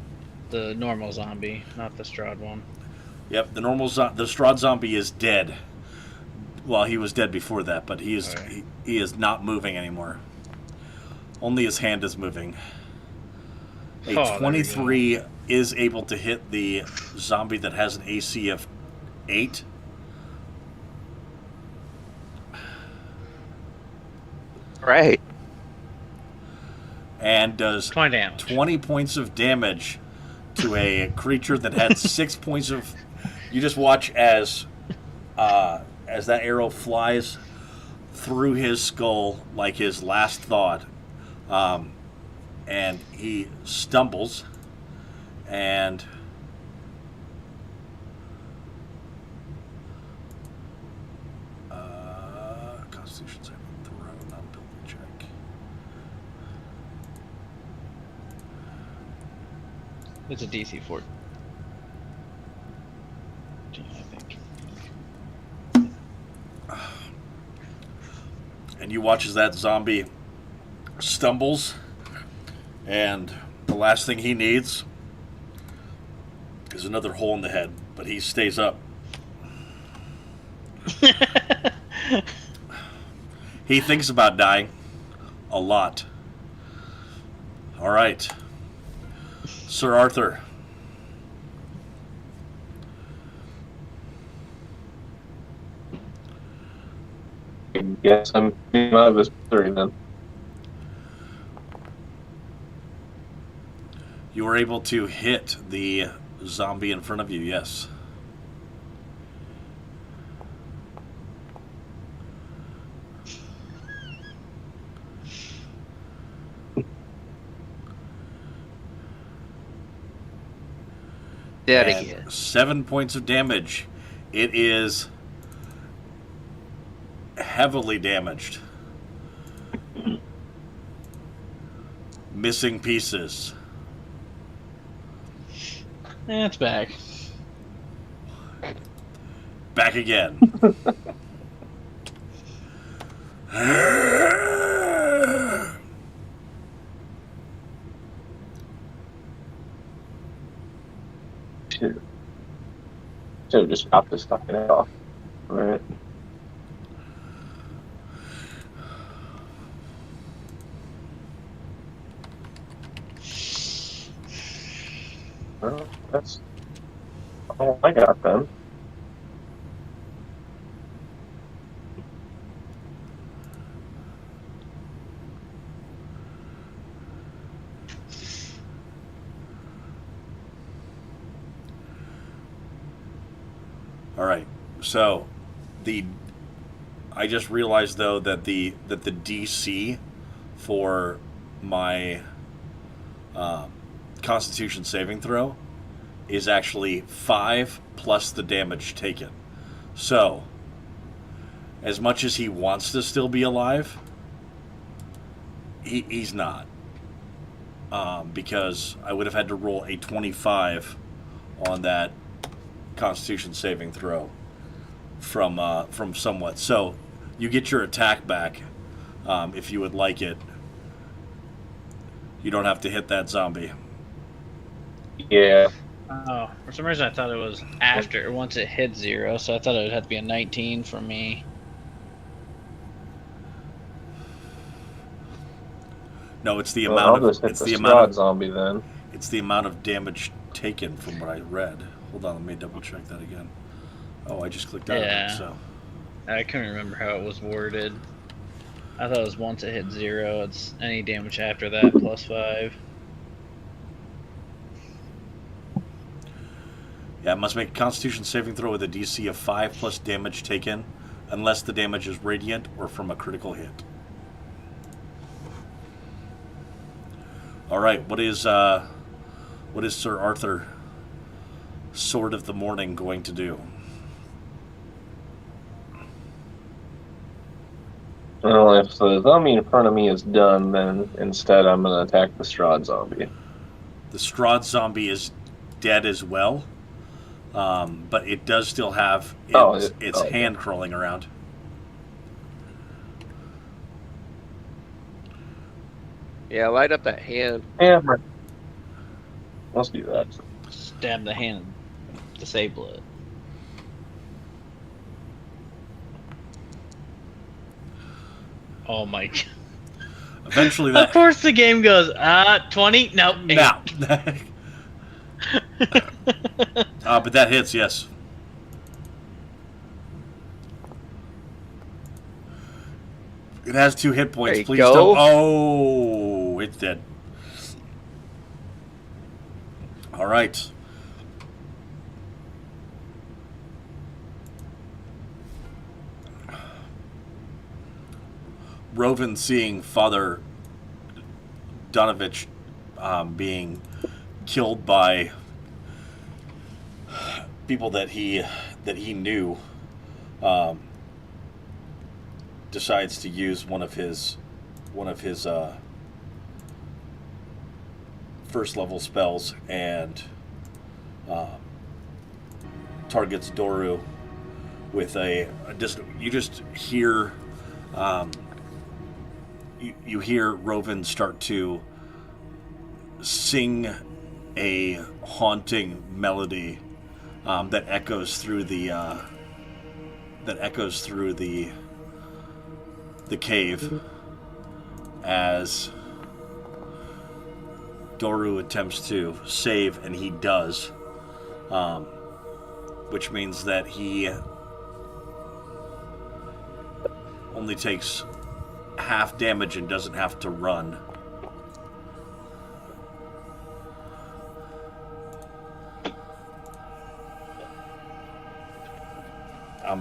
the normal zombie, not the Strahd one. Yep, the Strahd zombie is dead. Well, he was dead before that, but he is Okay. he is not moving anymore. Only his hand is moving. A Oh, there we 23 is able to hit the zombie that has an AC of 8. Right. And does 20 damage. 20 points of damage to a creature that had 6 points of... You just watch as that arrow flies through his skull like his last thought. And he stumbles and... Constitution saving throw, not ability check. It's a DC 14, I think. And you watch as that zombie stumbles, and the last thing he needs is another hole in the head, but he stays up. He thinks about dying a lot. All right. Sir Arthur. I guess I'm getting out of his 30 then. You were able to hit the zombie in front of you, yes. Dead And again. 7 points of damage. It is heavily damaged. Missing pieces. It's back. Back again. Should have just chopped this fucking head off. Alright. Well, that's all I got then. All right. So, I just realized though that the DC for my Constitution saving throw is actually 5 plus the damage taken. So, as much as he wants to still be alive, he's not. Because I would have had to roll a 25 on that Constitution saving throw from somewhat. So you get your attack back if you would like it. You don't have to hit that zombie. Yeah, Oh, for some reason I thought it was after, once it hit 0, so I thought it would have to be a 19 for me. No, it's the Well, amount I'll of just hit it's the the amount Strahd of zombie then. it's the amount of damage taken from what I read. Hold on, let me double check that again. Oh, I just clicked out of Yeah. it. So I couldn't remember how it was worded. I thought it was once it hit 0, it's any damage after that plus 5. yeah, must make a Constitution saving throw with a DC of 5 plus damage taken, unless the damage is radiant or from a critical hit. All right, what is Sir Arthur, Sword of the Morning, going to do? Well, if the zombie in front of me is done, then instead I'm going to attack the Strahd zombie. The Strahd zombie is dead as well, but it does still have its hand crawling around. Yeah, light up that hand. Yeah, let's do that. Stab the hand, disable it. Oh my god. Eventually, Of course the game goes, 20? No, 8. now. But that hits, yes. It has 2 hit points. There you Please go. don't. Oh, it's dead. All right. Rovan, seeing Father Donovich being killed by people that he knew, decides to use one of his first level spells and targets Doru with a you just hear you hear Rovan start to sing a haunting melody that echoes through the cave as Doru attempts to save, and he does, which means that he only takes half damage and doesn't have to run.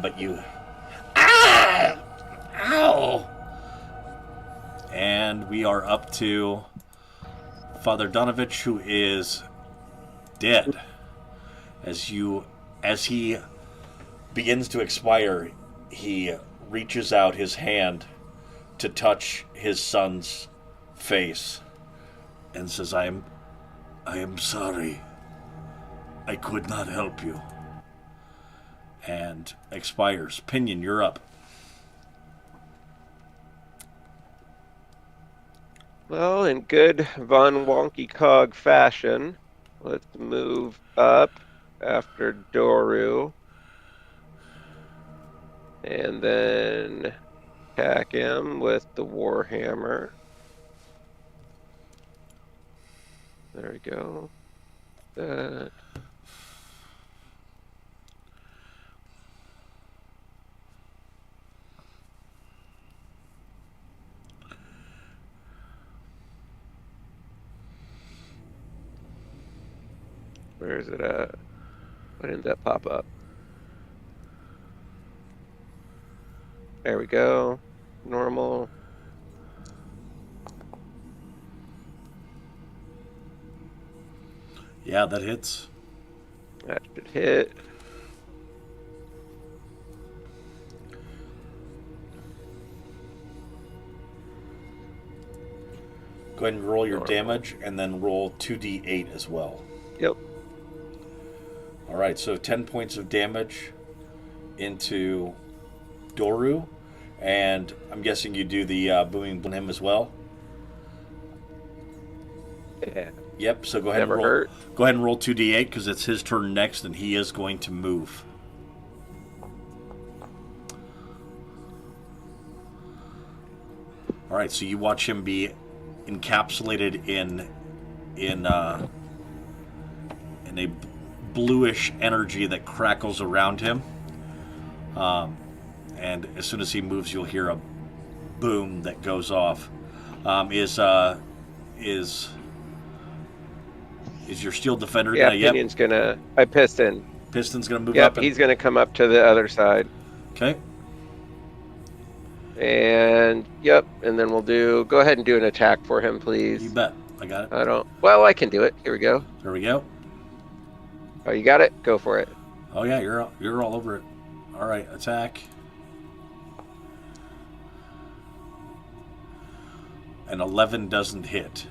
But you... Ah! Ow! And we are up to Father Donovich, who is dead. As he begins to expire, he reaches out his hand to touch his son's face and says, I am sorry. I could not help you. And expires. Pinion, you're up. Well, in good Von Wonky Cog fashion, let's move up after Doru. And then attack him with the Warhammer. There we go. That. Where is it at? Why didn't that pop up? There we go. Normal. Yeah, that hits. That should hit. Go ahead and roll your damage, and then roll 2d8 as well. Yep. All right, so 10 points of damage into Doru, and I'm guessing you do the booming on him as well. Yeah. Yep. So go ahead Never and roll. hurt. Go ahead and roll 2d8 because it's his turn next, and he is going to move. All right. So you watch him be encapsulated in a bluish energy that crackles around him. And as soon as he moves, you'll hear a boom that goes off. Is your steel defender Yeah, gonna? Pinion's gonna. Piston. Piston's gonna move Yep, up. he's gonna come up to the other side. Okay. And yep, and then we'll do. Go ahead and do an attack for him, You please. bet. I got it. I don't. Well, I can do it. Here we go. There we go. Oh, you got it. Go for it. Oh yeah, you're all over it. All right, attack. An 11 doesn't hit.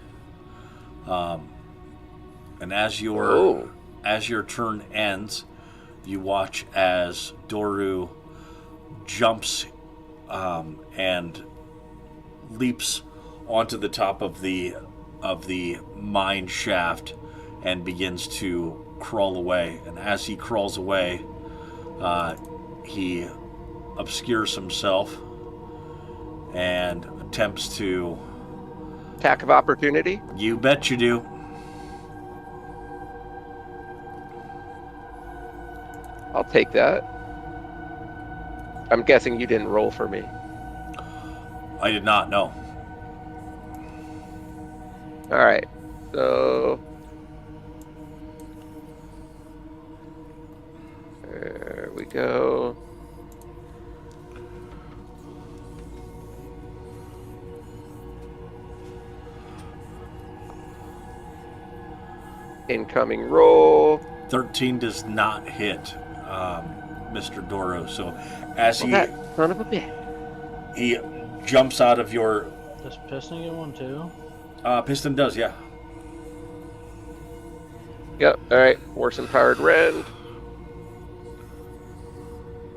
And as your turn ends, you watch as Doru jumps and leaps onto the top of the mine shaft and begins to crawl away. And as he crawls away, he obscures himself and attempts to. Attack of opportunity. You bet you do. I'll take that. I'm guessing you didn't roll for me. I did not know. All right. So there we go. Incoming roll. 13 does not hit Mr. Doro. So as That son of a bitch. he jumps out of your Does Piston get one too? Piston does, yeah. Yep. All right. Force empowered rend.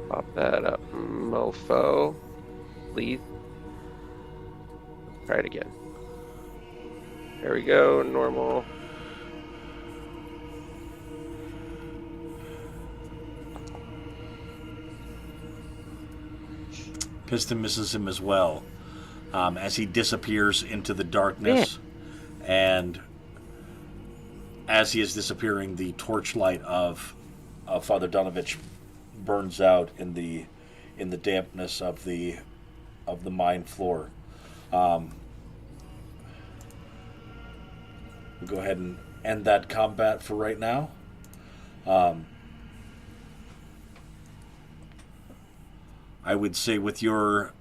Pop that up, mofo. Please. Try it again. There we go. Normal. Piston misses him as well as he disappears into the darkness. And as he is disappearing, the torchlight of Father Donovich burns out in the dampness of the mine floor. We'll go ahead and end that combat for right now. I would say with you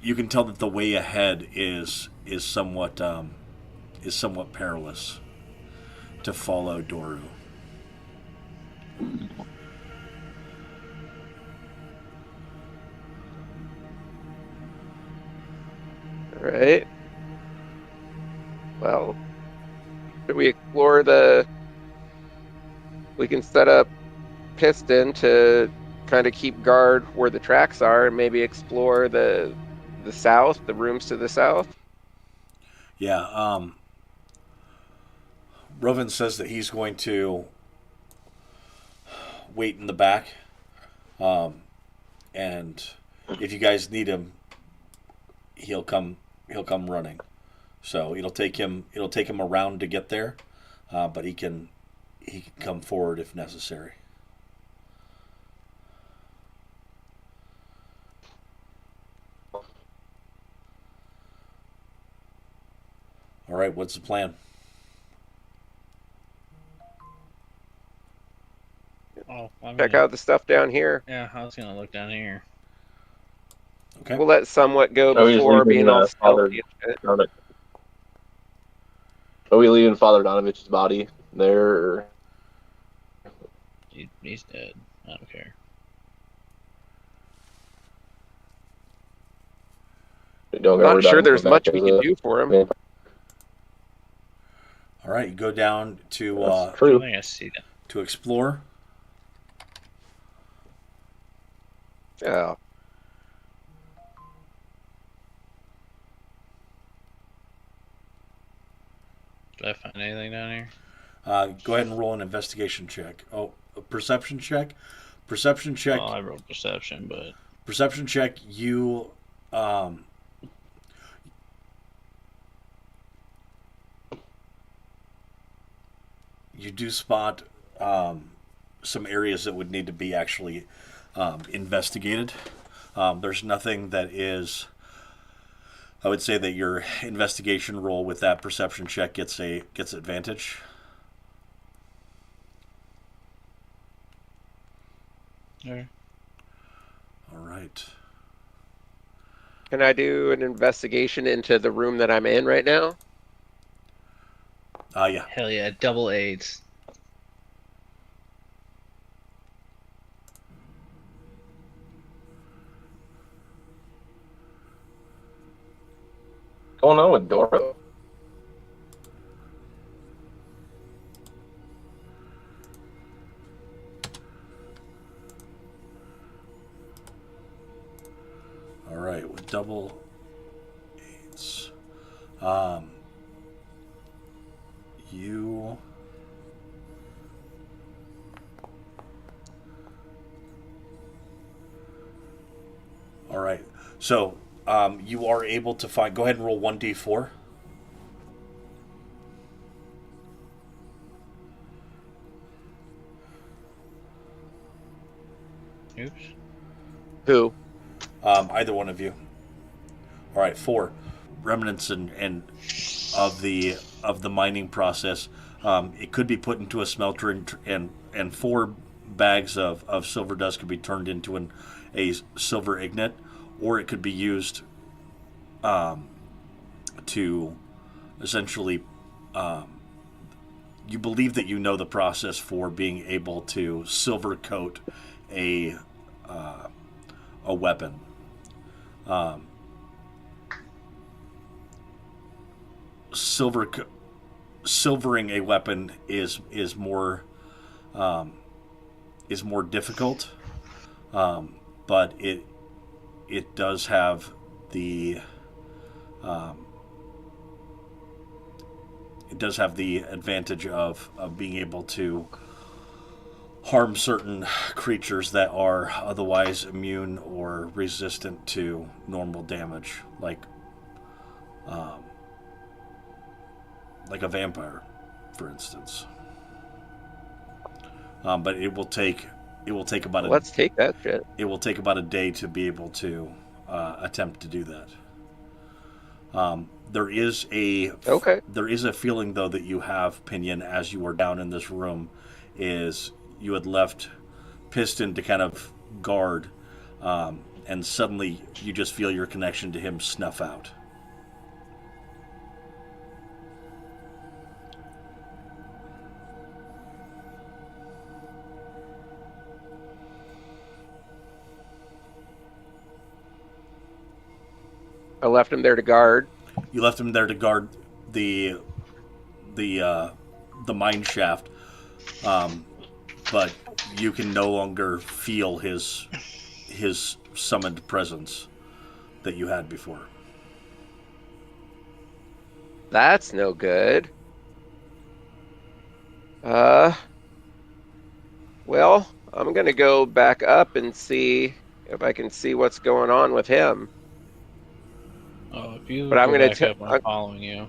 can tell that the way ahead is somewhat perilous to follow Doru. All right. Well, should we explore we can set up Piston to kind of keep guard where the tracks are and maybe explore the south, the rooms to the south. Yeah, Rovan says that he's going to wait in the back, and if you guys need him, he'll come running. So it'll take him around to get there, but he can come forward if necessary. All right, what's the plan? Oh, Check out the stuff down here. Yeah, I was gonna look down here. Okay. We'll let somewhat go Are we just before leaving, being all Father stealthy and shit. Donovich? Are we leaving Father Donovich's body there? Or? He's dead. I don't care. Not sure there's much we can do for him. vampire? All right, you go down to That's I true. think I see that. to explore. Yeah. Did I find anything down here? Go ahead and roll an investigation check. Oh, a perception check. Perception check. Well, I rolled perception, but Perception check. You you do spot some areas that would need to be actually investigated. There's nothing that is. I would say that your investigation roll with that perception check gets advantage. okay. All right. Can I do an investigation into the room that I'm in right now? Yeah. Hell yeah, double aids. Going on with Dora? All right, with double eights. You all right. So you are able to find. Go ahead and roll 1d4. Oops. Who? Either one of you. All right, 4 remnants and of the mining process. It could be put into a smelter and 4 bags of silver dust could be turned into a silver ignet, or it could be used to essentially. You believe that you know the process for being able to silver coat a weapon. Silvering a weapon is more difficult, but it does have the advantage of being able to harm certain creatures that are otherwise immune or resistant to normal damage, like a vampire, for instance. But it will take about Let's take that shit. it will take about a day to be able to attempt to do that. There is a feeling though that you have, Pinion, as you are down in this room, is you had left Piston to kind of guard, and suddenly you just feel your connection to him snuff out. I left him there to guard. You left him there to guard the mine shaft, but you can no longer feel his summoned presence that you had before. That's no good. Well, I'm gonna go back up and see if I can see what's going on with him. Oh, if you But I'm go gonna back t- up, I'm following you.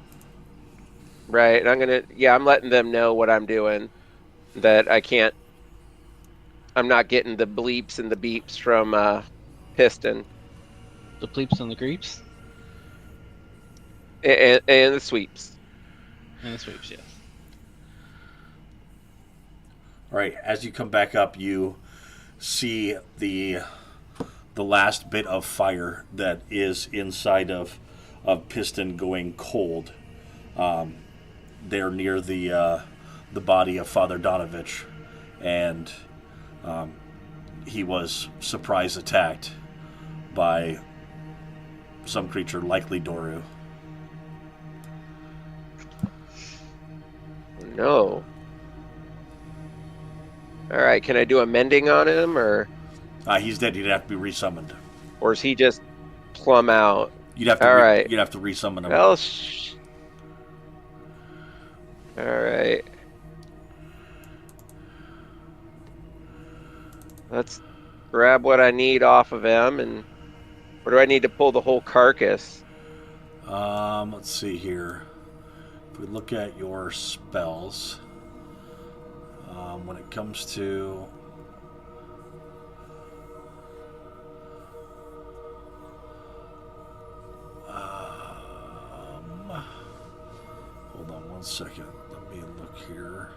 Right, and I'm letting them know what I'm doing. That I'm not getting the bleeps and the beeps from Piston The pleeps and the creeps? and the sweeps. And the sweeps, yes. All right, as you come back up, you see the last bit of fire that is inside of Piston going cold. They're near the body of Father Donovich, and he was surprise attacked by some creature, likely Doru. No. All right, can I do a mending on him, or He's dead. He'd have to be resummoned. is he just plumb out? You'd have to. All right. You'd have to resummon him. Well, All right. Let's grab what I need off of him, and or do I need to pull the whole carcass? Let's see here. If we look at your spells, when it comes to hold on one second. Let me look here.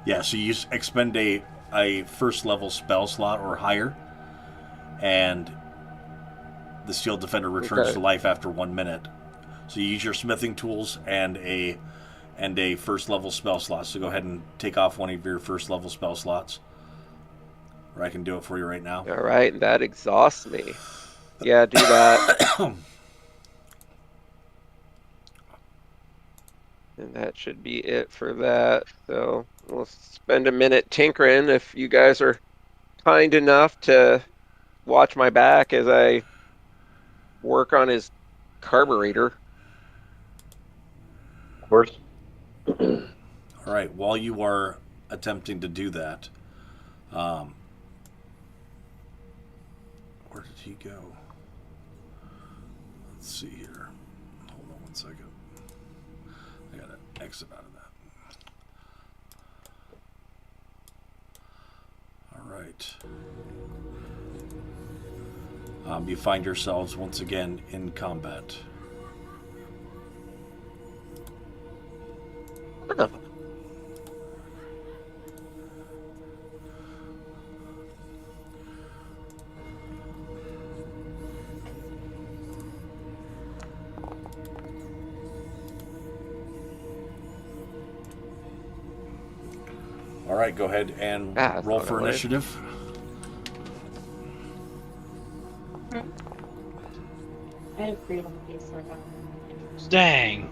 Yeah, so you expend a first level spell slot or higher, and the Steel Defender returns to life after 1 minute. So you use your smithing tools and a first level spell slot. So go ahead and take off one of your first level spell slots, or I can do it for you right now. All right, that exhausts me. Yeah, do that. And that should be it for that. So we'll spend a minute tinkering if you guys are kind enough to watch my back as I work on his carburetor. Of course. All right, while you are attempting to do that, where did he go? Let's see here. Hold on one second. I gotta exit out of that. All right. You find yourselves once again in combat. All right, go ahead and roll for initiative. I have freedom piece like that. Dang.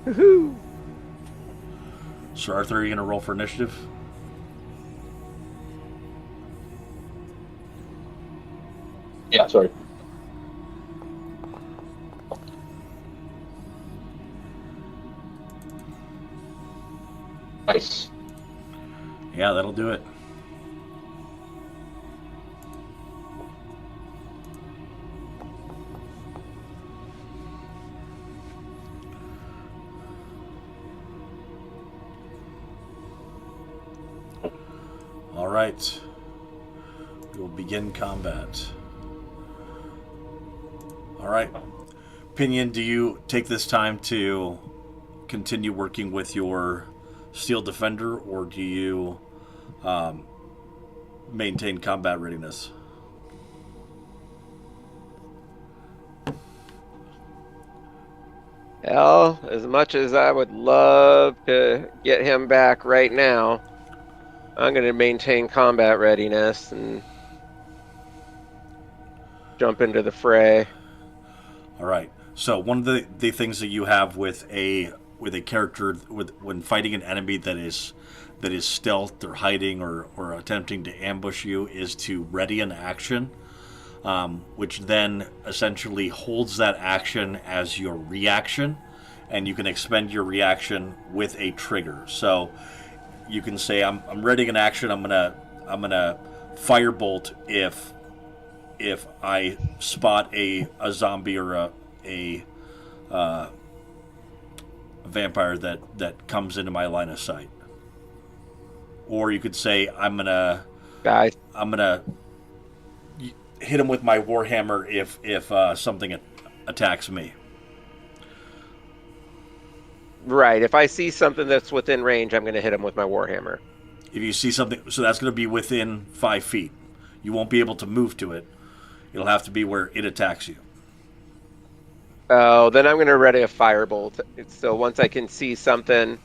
Woohoo! Sir Arthur, are you going to roll for initiative? Yeah, sorry. Nice. Yeah, that'll do it. All right. We will begin combat. All right. Pinion, do you take this time to continue working with your Steel Defender, or do you maintain combat readiness? Well, as much as I would love to get him back right now, I'm going to maintain combat readiness and jump into the fray. All right. So one of the things that you have with a character when fighting an enemy that is stealthed or hiding or attempting to ambush you is to ready an action, which then essentially holds that action as your reaction, and you can expend your reaction with a trigger. So you can say, I'm readying an action. I'm gonna firebolt if I spot a zombie or a vampire that comes into my line of sight. Or you could say, I'm gonna hit him with my warhammer if something attacks me. Right. If I see something that's within range, I'm going to hit him with my warhammer. If you see something, so that's going to be within 5 feet. You won't be able to move to it. It'll have to be where it attacks you. Oh, then I'm going to ready a firebolt. So once I can see something,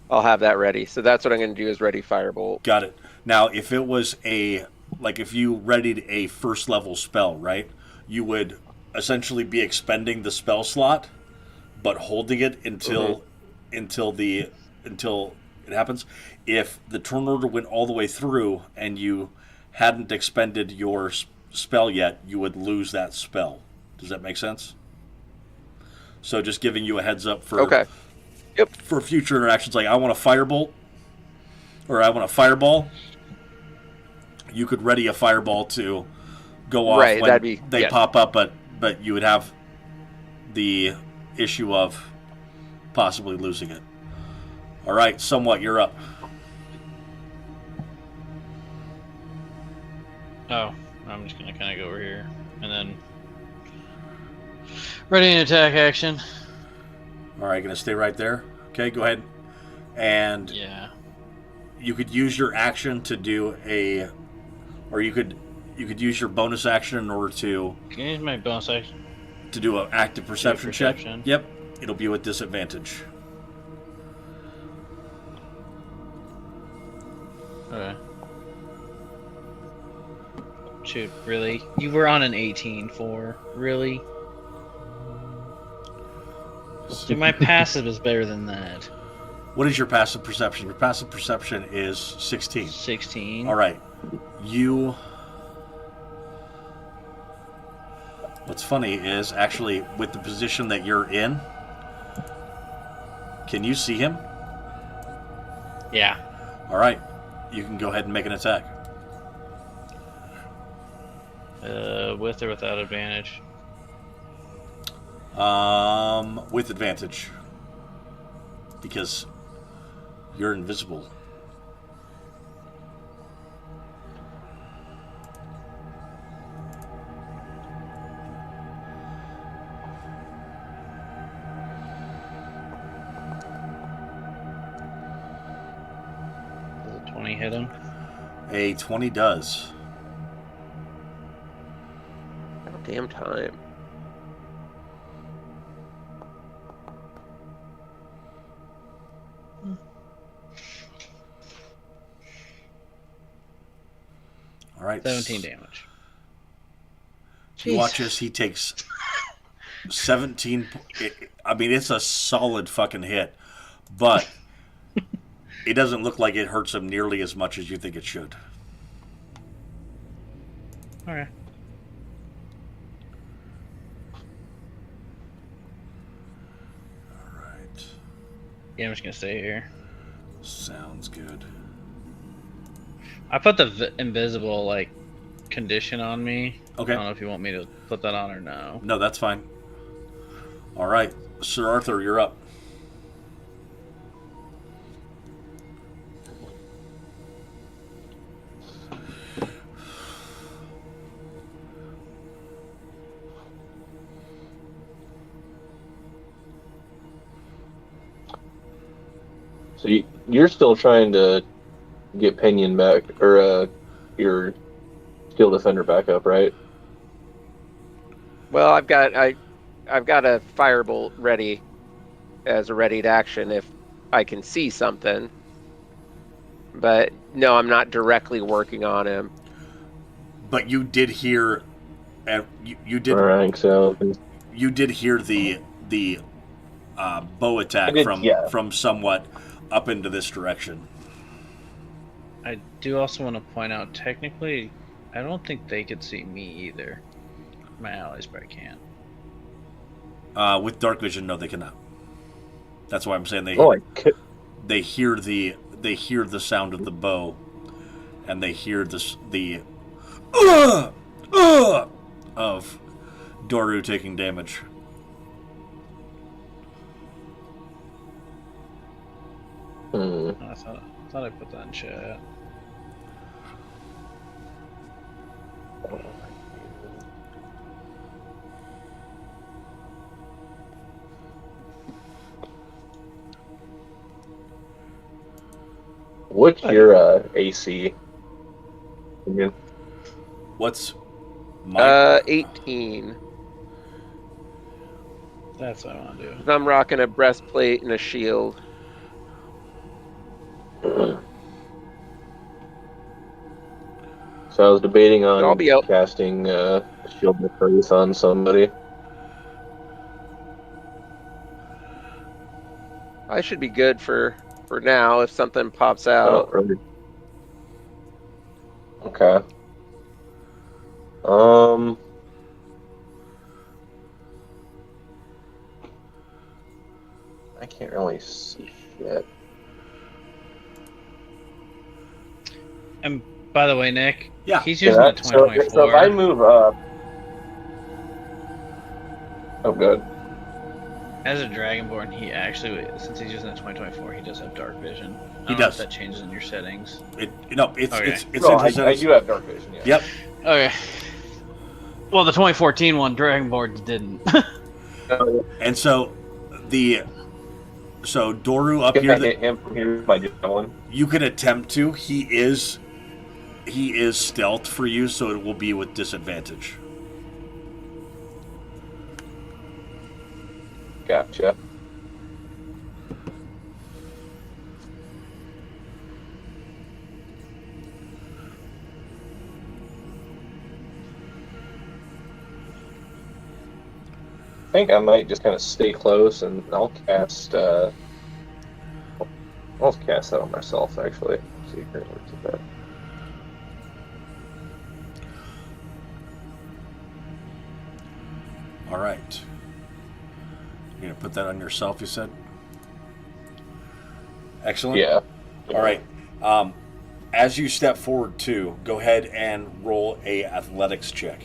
I'll have that ready. So that's what I'm going to do is ready firebolt. Got it. Now, if it was if you readied a first level spell, right, you would essentially be expending the spell slot, but holding it until it happens. If the turn order went all the way through and you hadn't expended your spell yet, you would lose that spell. Does that make sense? So just giving you a heads up for for future interactions, like I want a firebolt or I want a fireball. You could ready a fireball to go off when they pop up, but you would have the issue of possibly losing it. All right, somewhat, you're up. Oh, I'm just gonna kind of go over here and then ready an attack action. All right, gonna stay right there. Okay, go ahead. And yeah, you could use your action to do or you could use your bonus action in order to. Can I use my bonus action to do an active perception check? Yep, it'll be with disadvantage. Okay. Shoot, really? You were on an 18 for really? Dude, my passive is better than that. What is your passive perception? Your passive perception is 16. 16. All right. What's funny is actually with the position that you're in, can you see him? Yeah. All right. You can go ahead and make an attack. With or without advantage? With advantage. Because you're invisible. Does a 20 hit him? A 20 does. Damn time. All right. 17 damage. You watch as he takes 17. I mean, it's a solid fucking hit, but it doesn't look like it hurts him nearly as much as you think it should. Okay. All right. Yeah, I'm just gonna stay here. Sounds good. I put the invisible condition on me. Okay. I don't know if you want me to put that on or no. No, that's fine. All right, Sir Arthur, you're up. So you're still trying to get Pinion back, or your Steel Defender back up, right? Well, I've got a firebolt ready as a readied action if I can see something. But no, I'm not directly working on him. But you did hear, you did. Right, so you did hear the bow attack from somewhat up into this direction. I do also want to point out, technically, I don't think they could see me either. My allies probably can't. With dark vision, no, they cannot. That's why I'm saying they hear the sound of the bow, and they hear of Doru taking damage. I thought I put that in chat. What's your AC? Again? What's my 18. That's what I want to do. 'Cause I'm rocking a breastplate and a shield. So I was debating I'll on be out. casting Shield of Faith on somebody. I should be good for now if something pops I out. don't really. Okay. Um. I can't really see shit. And by the way, Nick, Yeah. he's Yeah, using the so if I 2024. move up. Oh, good. As a Dragonborn, he actually, since he's using the 2024, he does have dark vision. I don't know does. if that changes in your settings. it's Okay. it's No, in his I do have dark vision. Yeah. Yep. Okay. Well, the 2014 one, Dragonborns didn't. And so Doru up Can here I hit him from here with my javelin? you can attempt to. He is stealth for you, so it will be with disadvantage. Gotcha. I think I might just kind of stay close, and I'll cast. I'll cast that on myself, actually. See if it works with that. All right. You're gonna put that on yourself, you said? Excellent. Yeah. All right. As you step forward too, go ahead and roll a athletics check.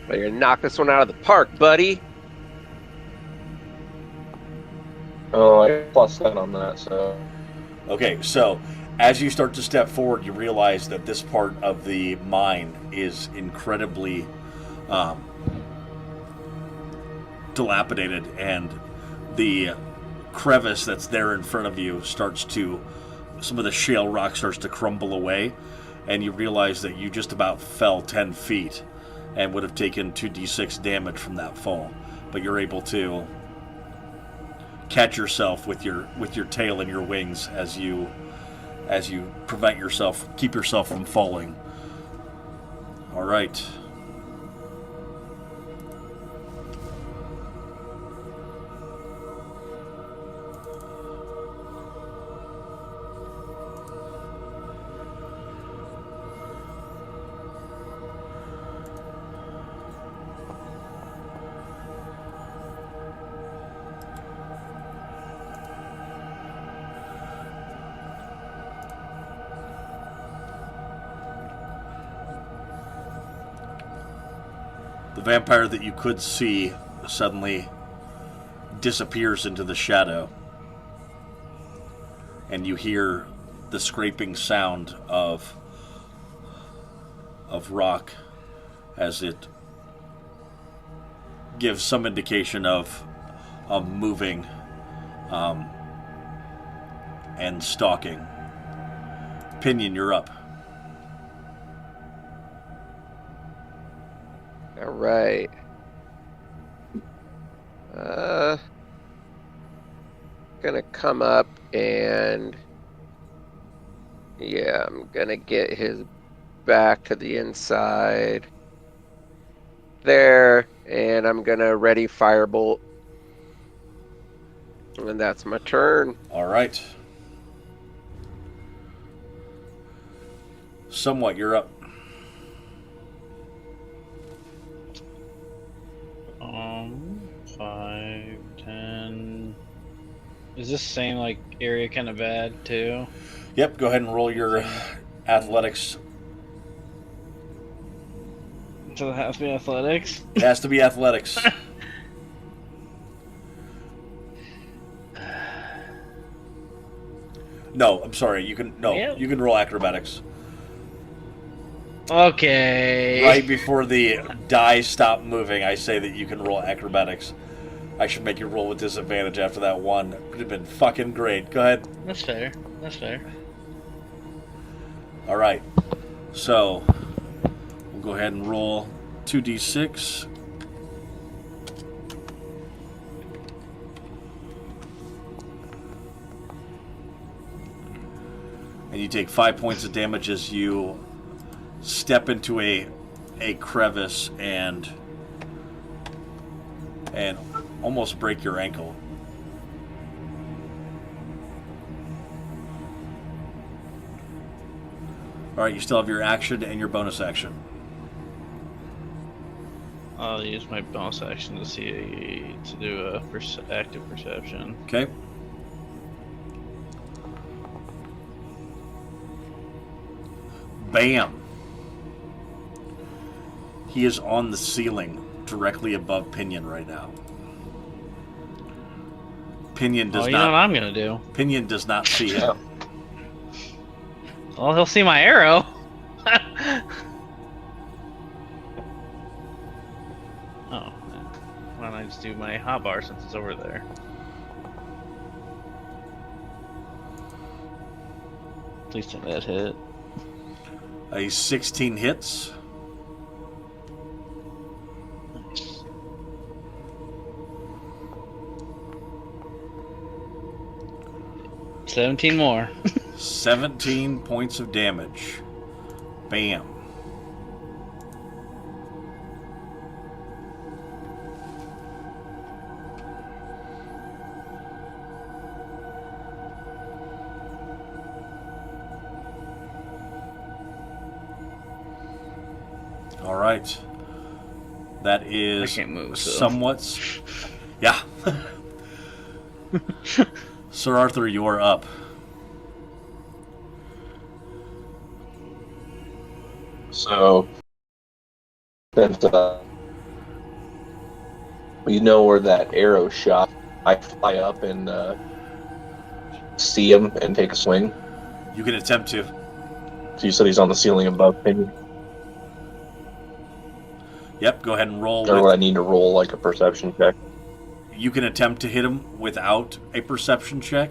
Well, you're gonna knock this one out of the park, buddy. Oh, I got +10 on that, so. Okay, so as you start to step forward, you realize that this part of the mine is incredibly dilapidated, and the crevice that's there in front of you some of the shale rock starts to crumble away, and you realize that you just about fell 10 feet and would have taken 2d6 damage from that fall, but you're able to catch yourself with your tail and your wings as you keep yourself from falling. All right. The vampire that you could see suddenly disappears into the shadow, and you hear the scraping sound of rock as it gives some indication of moving and stalking. Pinion, you're up. All right. Gonna come up and yeah, I'm gonna get his back to the inside there, and I'm gonna ready firebolt, and that's my turn. All right. Somewhat, you're up. 5, 10. Is this same like area kind of bad too? Yep, go ahead and roll your athletics. So it has to be athletics? It has to be athletics. No, I'm sorry. You can roll acrobatics. Okay. Right before the die stop moving, I say that you can roll acrobatics. I should make you roll with disadvantage after that one. It would have been fucking great. Go ahead. That's fair. That's fair. All right. So we'll go ahead and roll 2d6. And you take 5 points of damage as you step into a crevice and almost break your ankle. All right, you still have your action and your bonus action. I'll use my bonus action to do a active perception. Okay. Bam. He is on the ceiling directly above Pinion right now. Pinion does You know not. what I'm gonna do? Pinion does not see him. Well, he'll see my arrow. Oh, why don't I just do my hotbar since it's over there? Please tell me that hit. A 16 hits. Nice. $17 more. 17 points of damage. Bam. All right. That is I can't move, so. somewhat. Yeah. Sir Arthur, you are up. So, since we know where that arrow shot, I fly up and see him and take a swing. You can attempt to. So you said he's on the ceiling above me, Yep, go ahead and roll. or would I need to roll like a perception check? You can attempt to hit him without a perception check.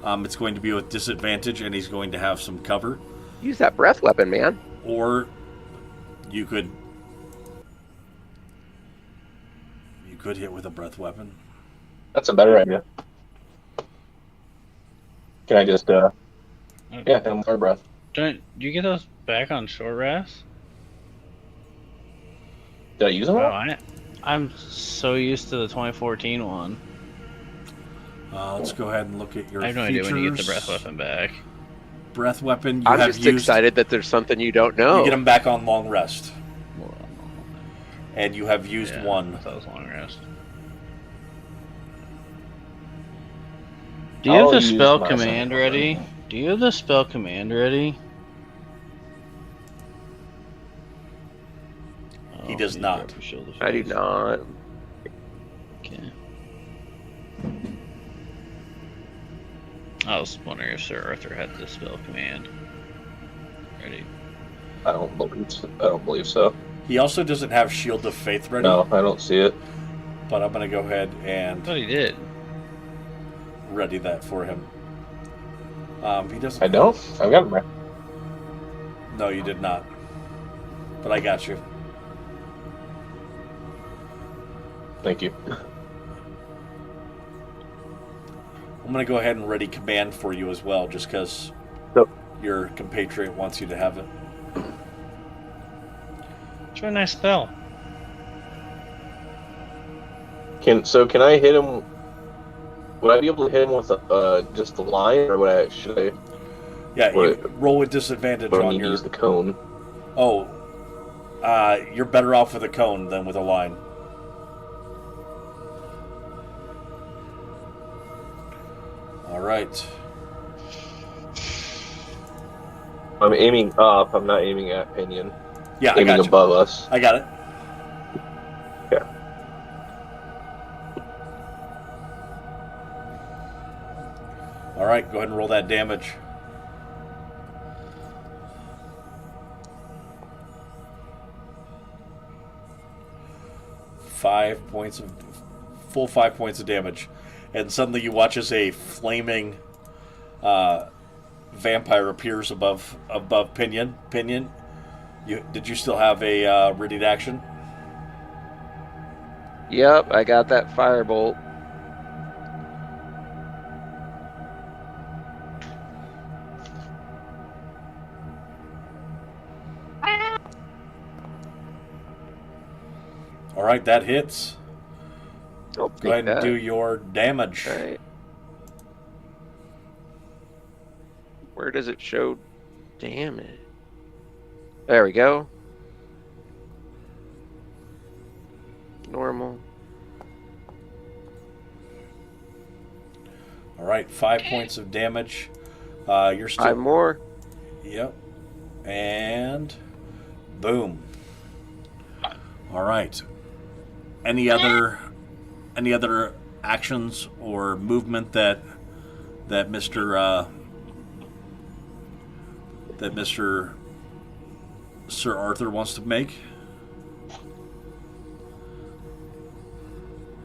It's going to be with disadvantage, and he's going to have some cover. Use that breath weapon, man. Or you could hit with a breath weapon. That's a better idea. Can I just hit him with our breath? Do you get those back on short rest? Did I use them all? I'm so used to the 2014 one. Let's go ahead and look at your I have no features. idea when you get the breath weapon back. Breath weapon, you I'm have just used. excited that there's something you don't know. You get them back on long rest, Well, and you have used yeah, one. That was long rest. Do you have I'll the use spell my command second ready? one. Do you have the spell command ready? He does not. I do not. Okay. I was wondering if Sir Arthur had the spell command ready. I don't believe so. He also doesn't have Shield of Faith ready. No, I don't see it. But I'm going to go ahead I and thought he did. ready that for him. He doesn't. I don't. I've got him. No, you did not. But I got you. Thank you. I'm going to go ahead and ready command for you as well, just because Yep. your compatriot wants you to have it. It's a nice spell. Can I hit him? Would I be able to hit him with just the line, or should I? Yeah, you What? roll with disadvantage Or on need to your. use the cone? Oh, you're better off with a cone than with a line. All right. I'm aiming up. I'm not aiming at Pinion. Yeah, I Aiming got you. above us. I got it. Okay. All right, go ahead and roll that damage. full 5 points of damage, and suddenly you watch as a flaming vampire appears above Pinion. Pinion, did you still have a ready action? Yep, I got that firebolt. All right, that hits. I'll Go ahead and do your damage. All right. Where does it show damage? There we go. Normal. All right, 5 points of damage. You're still 5 more. Yep. And boom. All right. Any other actions or movement that Mr. Sir Arthur wants to make?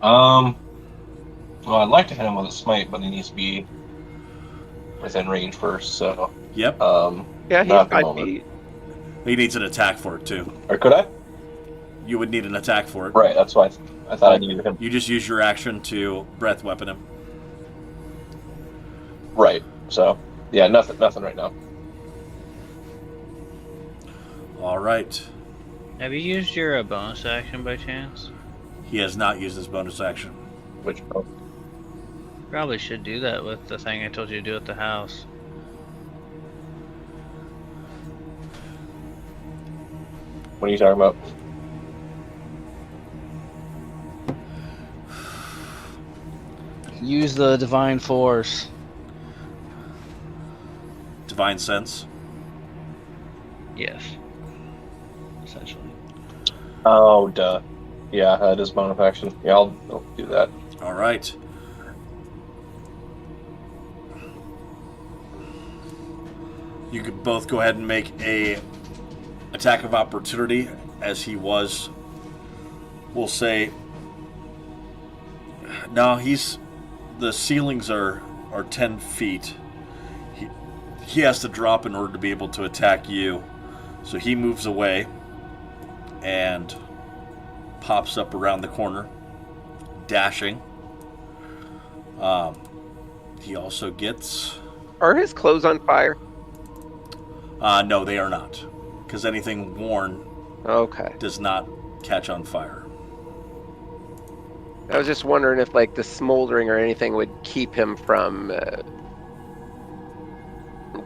Well, I'd like to hit him with a smite, but he needs to be within range first. So. Yep. Yeah, he's not at the 5 moment. feet. He needs an attack for it too. Or could I? You would need an attack for it. Right. That's why I thought I needed him. You just use your action to breath weapon him. Right. So, yeah, nothing right now. All right. Have you used your bonus action by chance? He has not used his bonus action. Which? Probably should do that with the thing I told you to do at the house. What are you talking about? Use the divine force. Divine sense. Yes. Essentially. Oh, duh. Yeah, that is bonus action. Yeah, I'll do that. All right. You could both go ahead and make a attack of opportunity, as he was. We'll say. No, the ceilings are 10 feet. He has to drop in order to be able to attack you. So he moves away and pops up around the corner, dashing. He also gets... Are his clothes on fire? No, they are not. Because anything worn Okay. does not catch on fire. I was just wondering if, like, the smoldering or anything would keep him from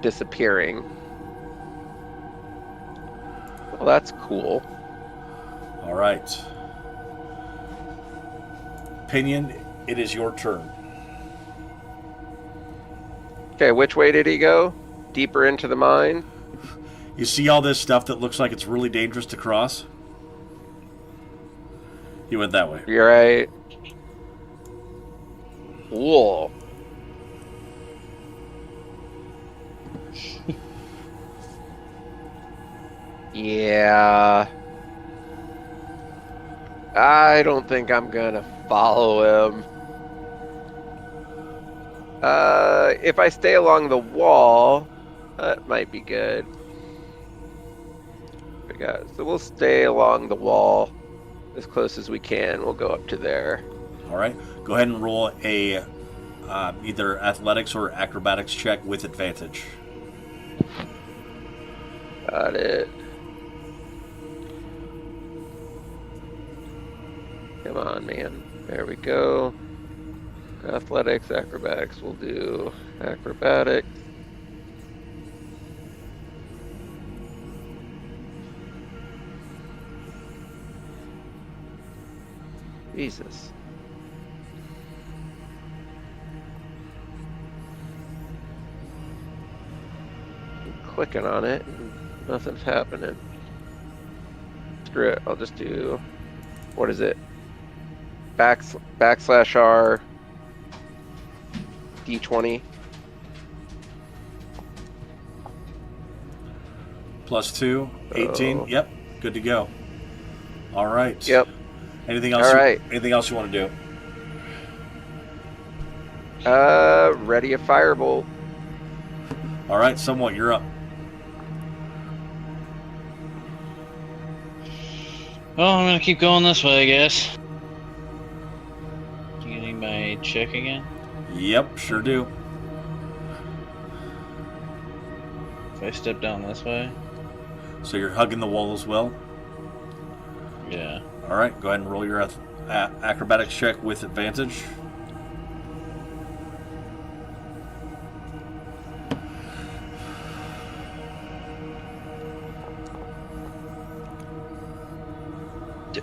disappearing. Well, that's cool. All right. Pinion, it is your turn. Okay, which way did he go? Deeper into the mine? You see all this stuff that looks like it's really dangerous to cross? He went that way. You're right. Cool. Yeah. I don't think I'm gonna follow him. If I stay along the wall, that might be good. So we'll stay along the wall as close as we can. We'll go up to there. All right. Go ahead and roll a either athletics or acrobatics check with advantage. Got it. Come on, man. There we go. Athletics, acrobatics. We'll do acrobatics. Jesus. I'm clicking on it and nothing's happening. Screw it. I'll just do, what is it? Backslash R D20. +2, 18. Oh. Yep, good to go. All right. Yep. Anything else? All right. Anything else you want to do? Ready a firebolt. All right, somewhat, you're up. Well, I'm gonna keep going this way, I guess. You getting my check again? Yep, sure do. If I step down this way? So you're hugging the wall as well? Yeah. All right, go ahead and roll your acrobatics check with advantage.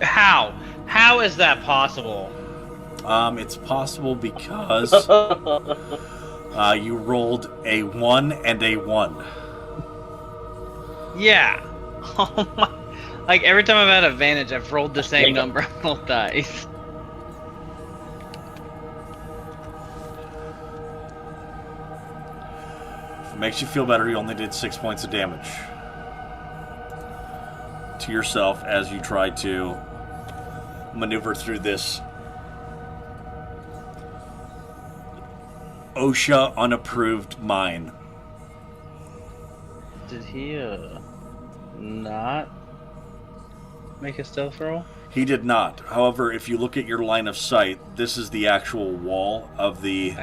How? How is that possible? It's possible because you rolled a 1 and a 1. Yeah. Oh my. Like, every time I've had advantage, I've rolled the same number of both dice. If it makes you feel better, you only did 6 points of damage to yourself as you try to maneuver through this OSHA unapproved mine. Did he, not make a stealth roll? He did not. However, if you look at your line of sight, this is the actual wall of the...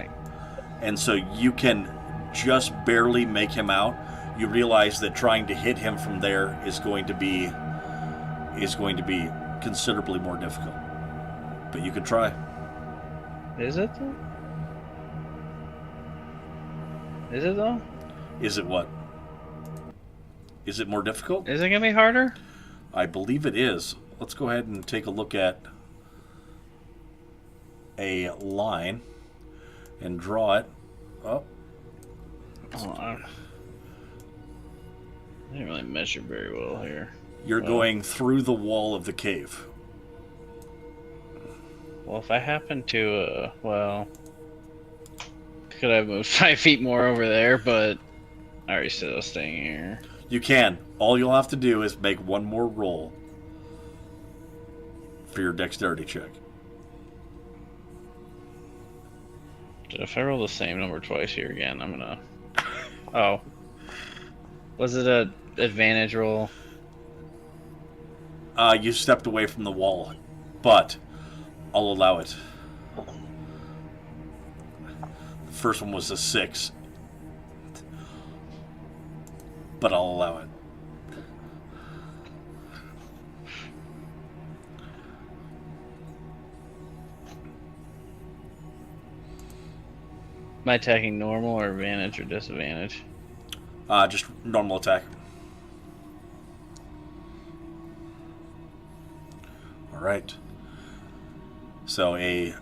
And so you can just barely make him out. You realize that trying to hit him from there is going to be considerably more difficult. But you can try. Is it though? Is it though? Is it what? Is it more difficult? Is it gonna be harder? I believe it is. Let's go ahead and take a look at a line and draw it. Oh. I didn't really measure very well here. You're going through the wall of the cave. Well, if I happen to, could I have moved 5 feet more over there, but I already said I was staying here. You can. All you'll have to do is make one more roll for your dexterity check. If I roll the same number twice here again, I'm gonna... Oh. Was it a advantage roll? You stepped away from the wall, but I'll allow it. The first one was a 6, but I'll allow it. Am I attacking normal or advantage or disadvantage? Just normal attack. All right. So a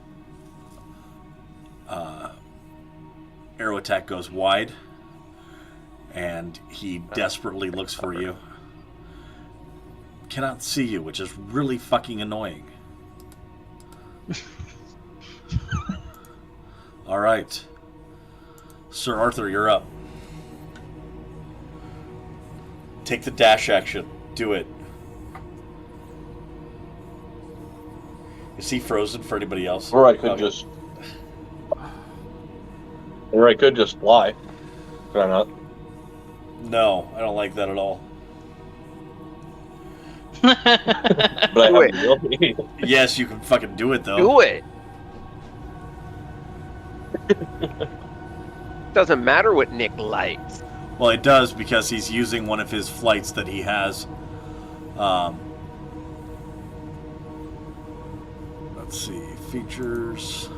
arrow attack goes wide, and he desperately looks for you. Cannot see you, which is really fucking annoying. All right. Sir Arthur, you're up. Take the dash action. Do it. Is he frozen for anybody else? Or I could just fly. Could I not? No, I don't like that at all. But I Do have it. the ability. Yes, you can fucking do it though. Do it. Doesn't matter what Nick likes. Well, it does because he's using one of his flights that he has. Let's see, features.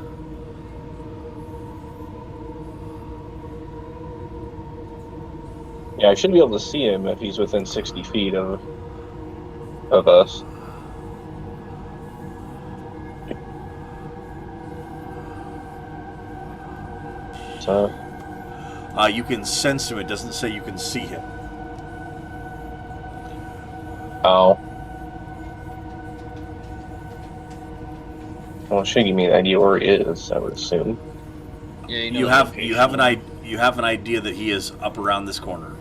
Yeah, I should be able to see him if he's within 60 feet of us. So, You can sense him. It doesn't say you can see him. oh. Well, it should give me an idea where he is, I would assume. Yeah, You have an idea that he is up around this corner.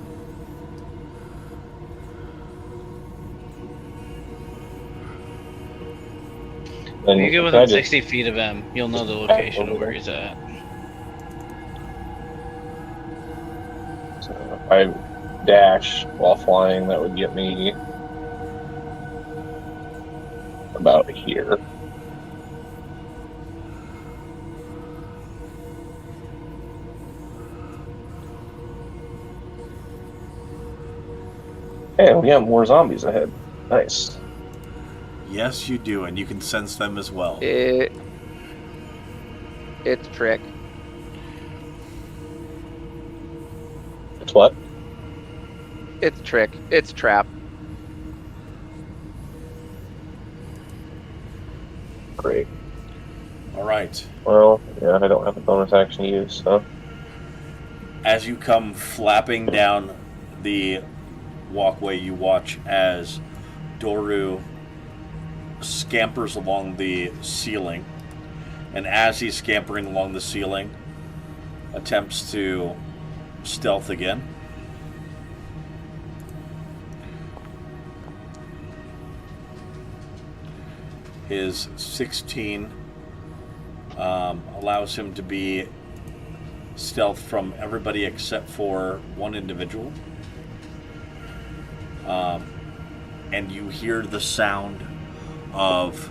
And If you get can I within just- 60 feet of him, you'll know the location of where he's at. I dash while flying, that would get me about here. Hey, we got more zombies ahead. Nice. Yes, you do, and you can sense them as well. It's trick. It's what? It's trick. It's trap. Great. All right. Well, yeah, I don't have a bonus action to use, so. As you come flapping down the walkway, you watch as Doru scampers along the ceiling. And as he's scampering along the ceiling, attempts to stealth again. His 16 allows him to be stealth from everybody except for one individual. And you hear the sound of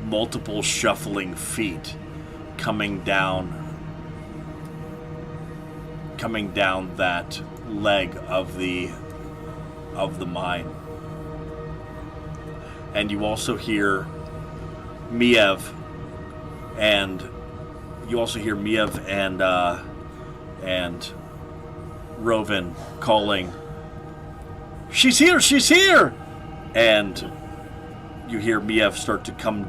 multiple shuffling feet coming down that leg of the mine. And you also hear Miev and Rovin calling, "She's here! She's here!" And you hear Miev start to come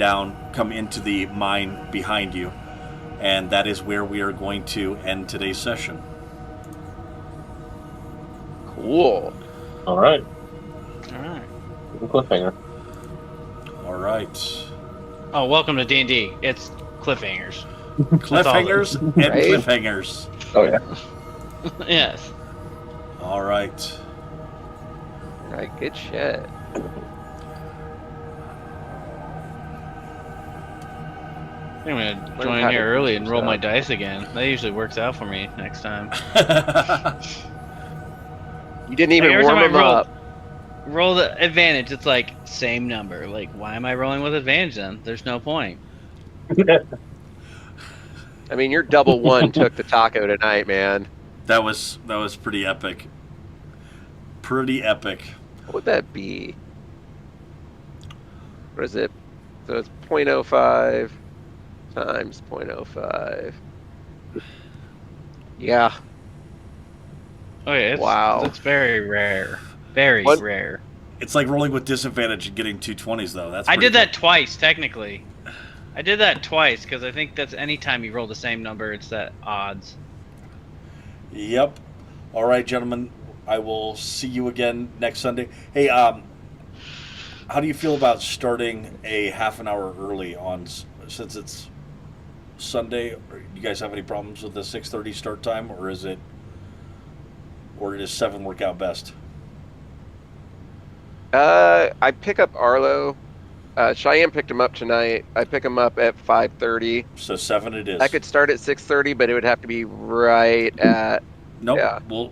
into the mine behind you. And that is where we are going to end today's session. Cool. All right. Alright. Cliffhanger. All right. Oh, welcome to D&D. It's cliffhangers. Cliffhangers and Right? cliffhangers. Oh, yeah. Yes. All right. All right, good shit. I'm gonna Learn join how here to early do and roll my stuff. dice again. That usually works out for me next time. You didn't even Like, every warm time I them roll- up. Roll the advantage. It's like same number. Like, why am I rolling with advantage then? There's no point. I mean, your double one took the taco tonight, man. That was pretty epic. Pretty epic. What would that be? What is it? So it's 0.05 times 0.05. Yeah. Okay, Wow. It's very rare. Very What? rare. It's like rolling with disadvantage and getting 220s though. That's I pretty did that twice, technically. I did that twice because I think that's any time you roll the same number, it's that odds. cool. Yep. All right, gentlemen. I will see you again next Sunday. Hey, how do you feel about starting a half an hour early since it's Sunday? Do you guys have any problems with the 6:30 start time, or does 7 work out best? I pick up Arlo. Cheyenne picked him up tonight. I pick him up at 5:30. So 7 it is. I could start at 6:30, but it would have to be right at Nope. yeah. We'll